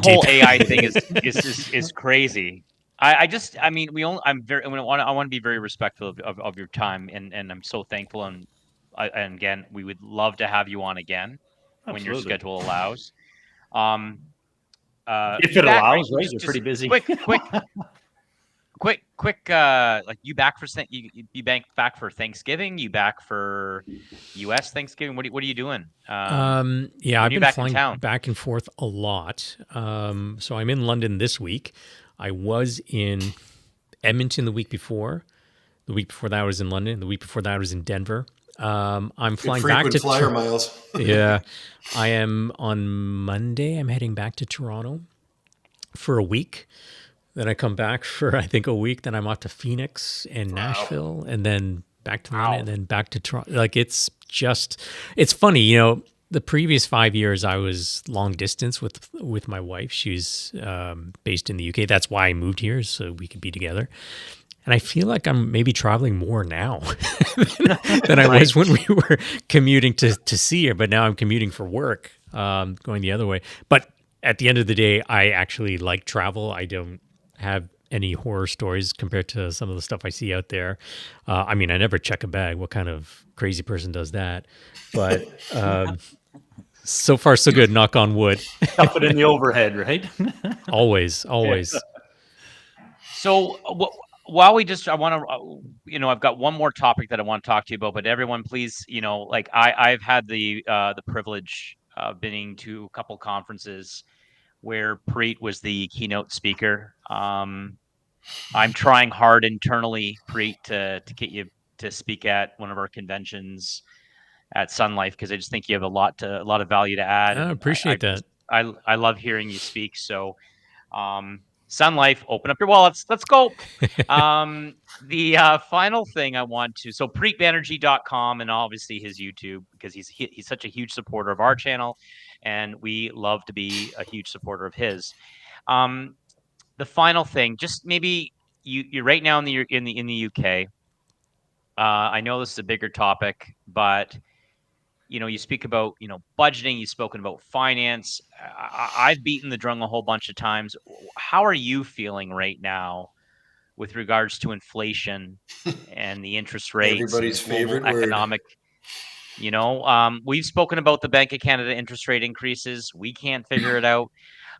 Speaker 1: whole AI thing is crazy. I want to be very respectful of your time, and I'm so thankful. And again, we would love to have you on again when your schedule allows.
Speaker 3: If it allows, right? You're pretty busy.
Speaker 1: Quick, like you back for Thanksgiving? You back for U.S. Thanksgiving? What are you doing?
Speaker 5: I've been flying back and forth a lot. So I'm in London this week. I was in Edmonton the week before. The week before that I was in London. The week before that I was in Denver. I'm flying back to
Speaker 2: flyer miles.
Speaker 5: Yeah, I am on Monday. I'm heading back to Toronto for a week. Then I come back for, I think, a week. Then I'm off to Phoenix and Nashville, and then back to London, and then back to Toronto. Like, it's funny, the previous 5 years I was long distance with my wife. She's based in the UK. That's why I moved here, so we could be together. And I feel like I'm maybe traveling more now than I was when we were commuting to see her. But now I'm commuting for work, going the other way. But at the end of the day, I actually like travel. I don't have any horror stories compared to some of the stuff I see out there. I mean, I never check a bag. What kind of crazy person does that? But so far, so good. Knock on wood.
Speaker 3: Stuff it in the overhead, right?
Speaker 5: Always.
Speaker 3: Yeah.
Speaker 1: So while we just, I want to, I've got one more topic that I want to talk to you about, but everyone, please, like I've had the privilege of being to a couple conferences where Preet was the keynote speaker. I'm trying hard internally, Preet, to get you to speak at one of our conventions at Sun Life, because I just think you have a lot of value to add.
Speaker 5: I appreciate that.
Speaker 1: I love hearing you speak. So, Sun Life, open up your wallets. Let's go. The final thing I want to, so preetbanerjee.com, and obviously his YouTube, because he's such a huge supporter of our channel, and we love to be a huge supporter of his. The final thing, just maybe you're right now in the UK. I know this is a bigger topic, but you speak about, budgeting, you've spoken about finance. I've beaten the drum a whole bunch of times. How are you feeling right now with regards to inflation and the interest rates?
Speaker 2: Everybody's favorite word.
Speaker 1: Economic, we've spoken about the Bank of Canada interest rate increases. We can't figure it out.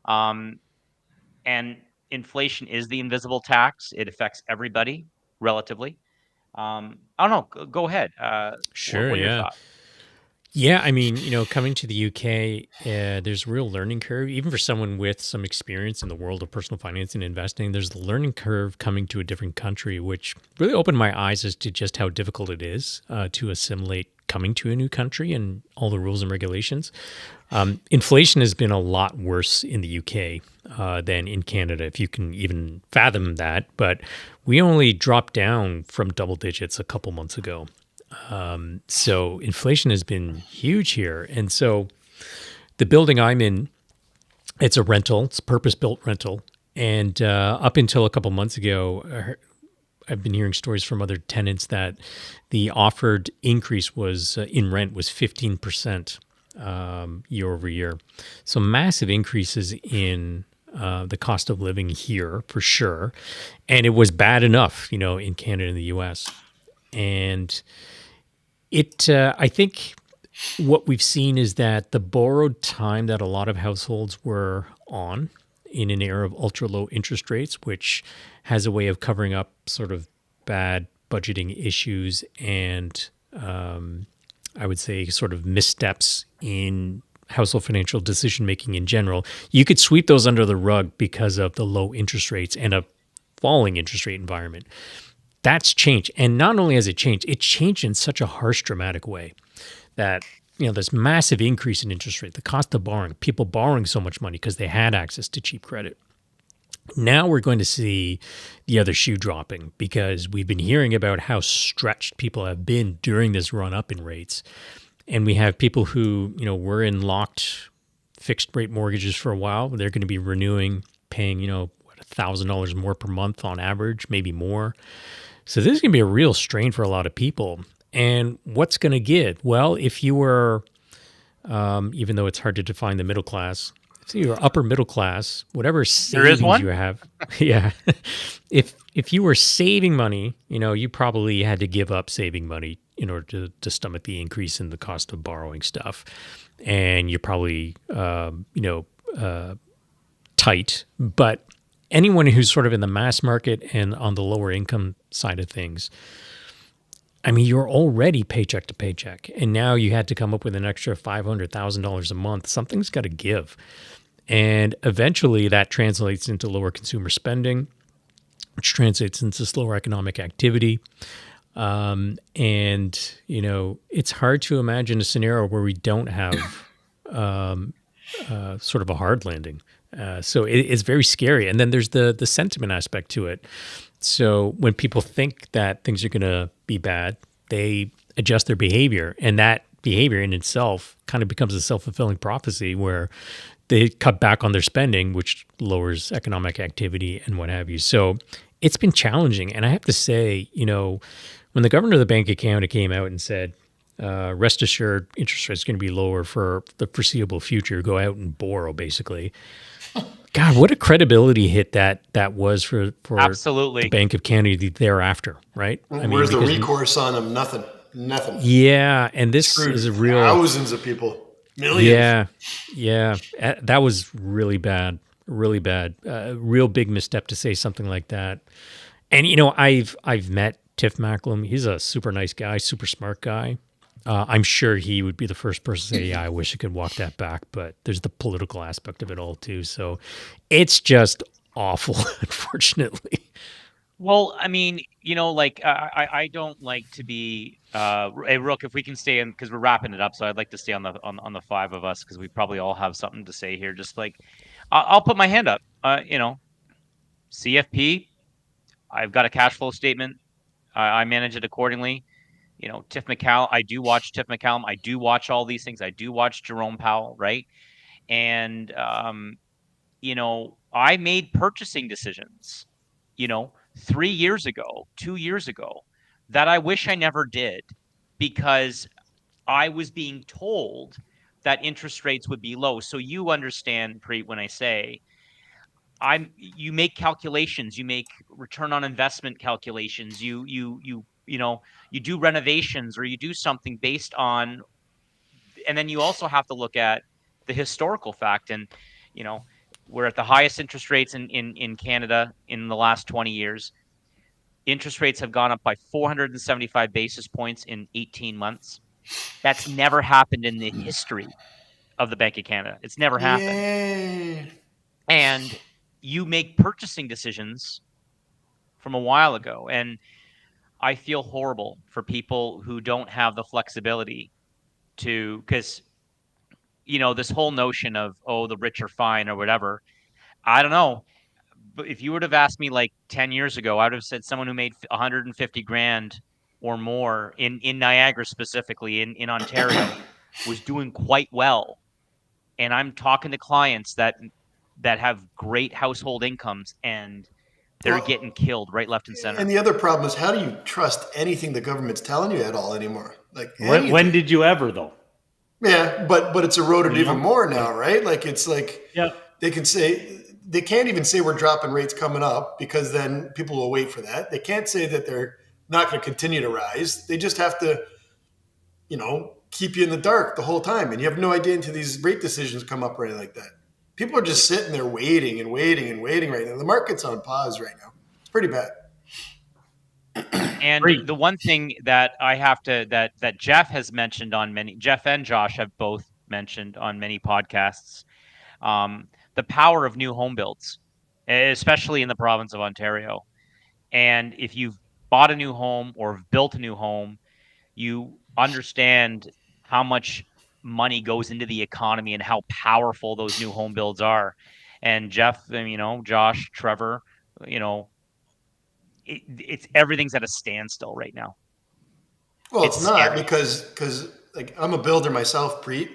Speaker 1: And inflation is the invisible tax. It affects everybody relatively. I don't know. Go ahead.
Speaker 5: Sure.
Speaker 1: What are your
Speaker 5: Yeah.
Speaker 1: thoughts?
Speaker 5: Yeah, I mean, coming to the UK, there's a real learning curve. Even for someone with some experience in the world of personal finance and investing, there's the learning curve coming to a different country, which really opened my eyes as to just how difficult it is to assimilate coming to a new country and all the rules and regulations. Inflation has been a lot worse in the UK than in Canada, if you can even fathom that. But we only dropped down from double digits a couple months ago. So inflation has been huge here. And so the building I'm in, it's a rental, it's a purpose-built rental. And up until a couple months ago, I've been hearing stories from other tenants that the offered increase was in rent was 15% year over year. So massive increases in the cost of living here for sure. And it was bad enough, in Canada and the US. And I think what we've seen is that the borrowed time that a lot of households were on in an era of ultra low interest rates, which has a way of covering up sort of bad budgeting issues and I would say sort of missteps in household financial decision making in general. You could sweep those under the rug because of the low interest rates and a falling interest rate environment. That's changed. And not only has it changed in such a harsh, dramatic way that, this massive increase in interest rate, the cost of borrowing, people borrowing so much money because they had access to cheap credit. Now we're going to see the other shoe dropping because we've been hearing about how stretched people have been during this run up in rates. And we have people who, were in locked fixed rate mortgages for a while. They're going to be renewing, paying, $1,000 more per month on average, maybe more. So this is going to be a real strain for a lot of people. And what's going to give? Well, if you were, even though it's hard to define the middle class, so you're upper middle class, whatever savings you have, yeah. If you were saving money, you probably had to give up saving money in order to stomach the increase in the cost of borrowing stuff, and you're probably tight. But anyone who's sort of in the mass market and on the lower income side of things, I mean, you're already paycheck to paycheck, and now you had to come up with an extra $500,000 a month. Something's got to give. And eventually that translates into lower consumer spending, which translates into slower economic activity. And, it's hard to imagine a scenario where we don't have sort of a hard landing. So it's very scary. And then there's the sentiment aspect to it. So when people think that things are going to be bad, they adjust their behavior. And that behavior in itself kind of becomes a self-fulfilling prophecy where they cut back on their spending, which lowers economic activity and what have you. So it's been challenging. And I have to say, when the governor of the Bank of Canada came out and said, rest assured, interest rates are going to be lower for the foreseeable future. Go out and borrow, basically. God, what a credibility hit that was for
Speaker 1: Absolutely
Speaker 5: the Bank of Canada thereafter, right?
Speaker 2: Where's the recourse on them? Nothing.
Speaker 5: Yeah, and this
Speaker 2: Screwed
Speaker 5: is a real
Speaker 2: thousands of people, millions.
Speaker 5: Yeah, that was really bad, really bad. Real big misstep to say something like that. And I've met Tiff Macklem. He's a super nice guy, super smart guy. I'm sure he would be the first person to say, yeah, I wish I could walk that back, but there's the political aspect of it all too. So it's just awful, unfortunately.
Speaker 1: Well, I mean, I don't like to be hey, Rook, if we can stay in, because we're wrapping it up, so I'd like to stay on the five of us, because we probably all have something to say here. Just like I'll put my hand up. CFP, I've got a cash flow statement. I manage it accordingly. Tiff McCallum, I do watch Tiff McCallum. I do watch all these things. I do watch Jerome Powell, right? And I made purchasing decisions, 3 years ago, 2 years ago, that I wish I never did, because I was being told that interest rates would be low. So you understand, Preet, when I say you make calculations, you make return on investment calculations, you do renovations, or you do something based on, and then you also have to look at the historical fact. And we're at the highest interest rates in Canada in the last 20 years. Interest rates have gone up by 475 basis points in 18 months. That's never happened in the history of the Bank of Canada. It's never happened.
Speaker 2: Yay.
Speaker 1: And you make purchasing decisions from a while ago. And I feel horrible for people who don't have the flexibility to, because, this whole notion of, the rich are fine or whatever. I don't know. But if you would have asked me like 10 years ago, I would have said someone who made 150 grand or more in Niagara, specifically in Ontario, was doing quite well. And I'm talking to clients that have great household incomes, and they're getting killed right, left, and center.
Speaker 2: And the other problem is, how do you trust anything the government's telling you at all anymore? Like,
Speaker 3: when did you ever, though?
Speaker 2: Yeah, but it's eroded even more now, right? Like, it's like, they can't even say we're dropping rates coming up, because then people will wait for that. They can't say that they're not going to continue to rise. They just have to, keep you in the dark the whole time. And you have no idea until these rate decisions come up or anything like that. People are just sitting there waiting and waiting and waiting right now. The market's on pause right now. It's pretty bad.
Speaker 1: And the one thing that I have to, that Jeff has mentioned on Jeff and Josh have both mentioned on many podcasts, the power of new home builds, especially in the province of Ontario. And if you've bought a new home or built a new home, you understand how much money goes into the economy and how powerful those new home builds are. And Jeff, Josh, Trevor, it's everything's at a standstill right now.
Speaker 2: Well, it's not scary, because like, I'm a builder myself, Preet,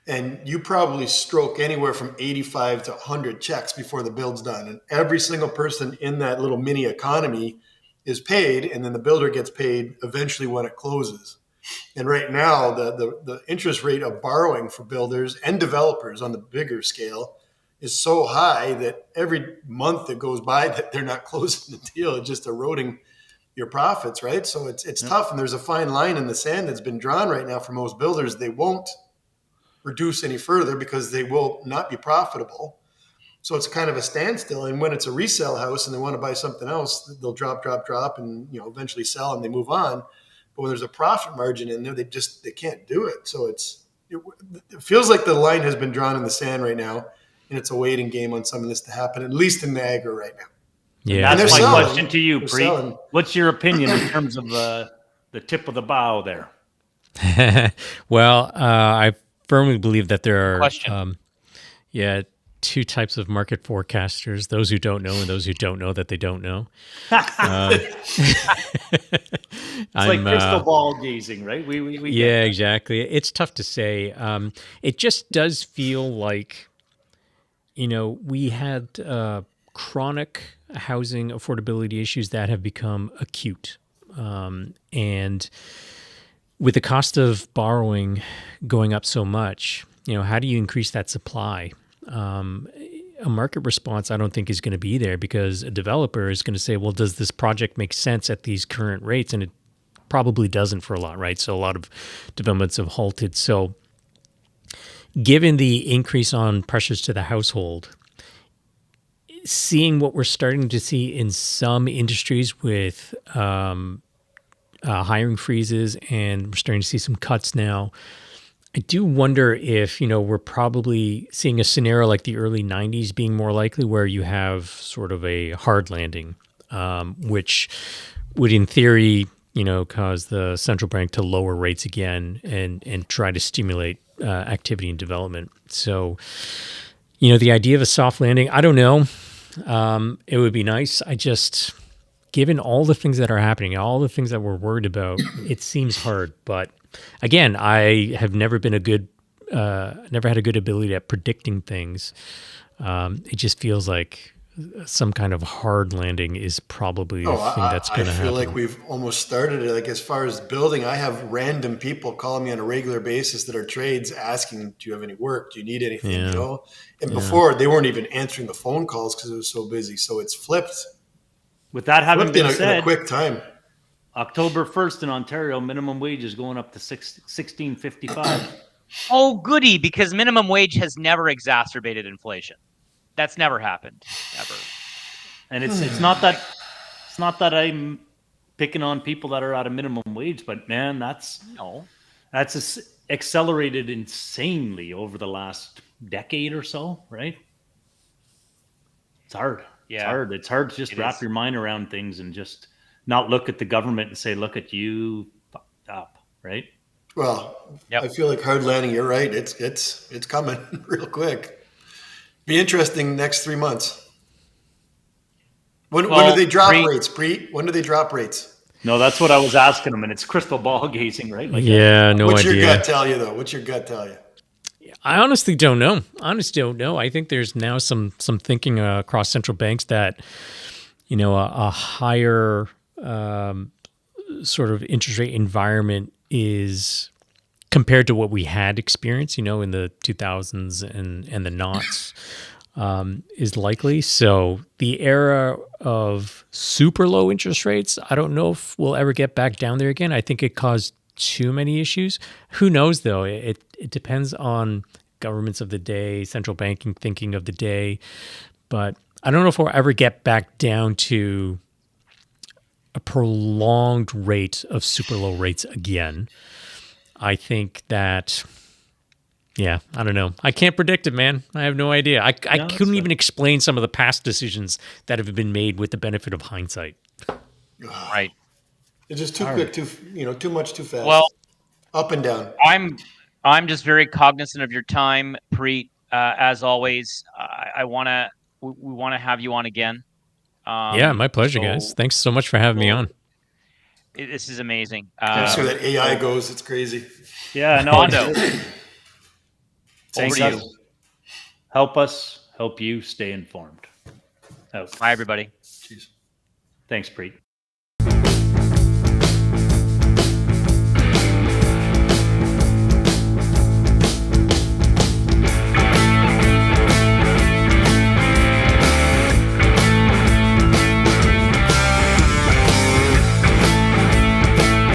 Speaker 2: and you probably stroke anywhere from 85 to 100 checks before the build's done. And every single person in that little mini economy is paid, and then the builder gets paid eventually when it closes. And right now, the interest rate of borrowing for builders and developers on the bigger scale is so high that every month that goes by that they're not closing the deal, it's just eroding your profits, right? So it's tough, and there's a fine line in the sand that's been drawn right now for most builders. They won't reduce any further because they will not be profitable. So it's kind of a standstill. And when it's a resale house and they want to buy something else, they'll drop, and eventually sell and they move on. But when there's a profit margin in there, they can't do it. So it feels like the line has been drawn in the sand right now, and it's a waiting game on some of this to happen, at least in Niagara right now.
Speaker 3: Yeah, that's my question to you, Preet. What's your opinion in terms of the tip of the bow there?
Speaker 5: Well, I firmly believe that there are two types of market forecasters: those who don't know and those who don't know that they don't know.
Speaker 3: It's like crystal ball gazing, right? We
Speaker 5: exactly. It's tough to say. It just does feel like, we had chronic housing affordability issues that have become acute. And with the cost of borrowing going up so much, how do you increase that supply? A market response, I don't think, is going to be there, because a developer is going to say, well, does this project make sense at these current rates? And it probably doesn't for a lot, right? So a lot of developments have halted. So given the increase on pressures to the household, seeing what we're starting to see in some industries with hiring freezes, and we're starting to see some cuts now, I do wonder if, we're probably seeing a scenario like the early 90s being more likely, where you have sort of a hard landing, which would, in theory, cause the central bank to lower rates again and try to stimulate activity and development. So, the idea of a soft landing, I don't know. It would be nice. Given all the things that are happening, all the things that we're worried about, it seems hard. But again, I have never had a good ability at predicting things. It just feels like some kind of hard landing is probably the thing that's going to happen.
Speaker 2: I feel like we've almost started it. Like, as far as building, I have random people calling me on a regular basis that are trades, asking, do you have any work? Do you need anything? And before, they weren't even answering the phone calls because it was so busy. So it's flipped.
Speaker 3: With that having been said,
Speaker 2: in a quick time.
Speaker 3: October 1st in Ontario, minimum wage is going up to $16.55.
Speaker 1: Oh, goody, because minimum wage has never exacerbated inflation. That's never happened, ever.
Speaker 3: And it's not that I'm picking on people that are at a minimum wage, but man, that's accelerated insanely over the last decade or so, right? It's hard.
Speaker 1: Yeah.
Speaker 3: It's hard to just wrap your mind around things and just not look at the government and say, look at you fucked up, right?
Speaker 2: Well, I feel like hard landing, you're right. It's coming real quick. Be interesting next 3 months. When do they drop rates, Preet? When do they drop rates?
Speaker 3: No, that's what I was asking them, and it's crystal ball gazing, right?
Speaker 5: Like, no idea.
Speaker 2: What's your gut tell you, though? What's your gut tell you?
Speaker 5: I honestly don't know. I think there's now some thinking across central banks that, a higher sort of interest rate environment is, compared to what we had experienced, in the 2000s and the noughts, is likely. So the era of super low interest rates, I don't know if we'll ever get back down there again. I think it caused too many issues. Who knows, though? It depends on governments of the day, central banking thinking of the day. But I don't know if we'll ever get back down to a prolonged rate of super low rates again. I think that, I don't know. I can't predict it, man. I have no idea. I couldn't even explain some of the past decisions that have been made with the benefit of hindsight.
Speaker 1: Right.
Speaker 2: It's just too quick, too much, too fast.
Speaker 1: Well,
Speaker 2: up and down.
Speaker 1: I'm just very cognizant of your time, Preet. As always, we want to have you on again.
Speaker 5: My pleasure, guys. Thanks so much for having me on.
Speaker 1: This is amazing.
Speaker 2: That's where that AI goes. It's crazy.
Speaker 3: Yeah, no.
Speaker 1: Over to you.
Speaker 3: Help us help you stay informed.
Speaker 1: Bye, everybody.
Speaker 2: Jeez.
Speaker 3: Thanks, Preet.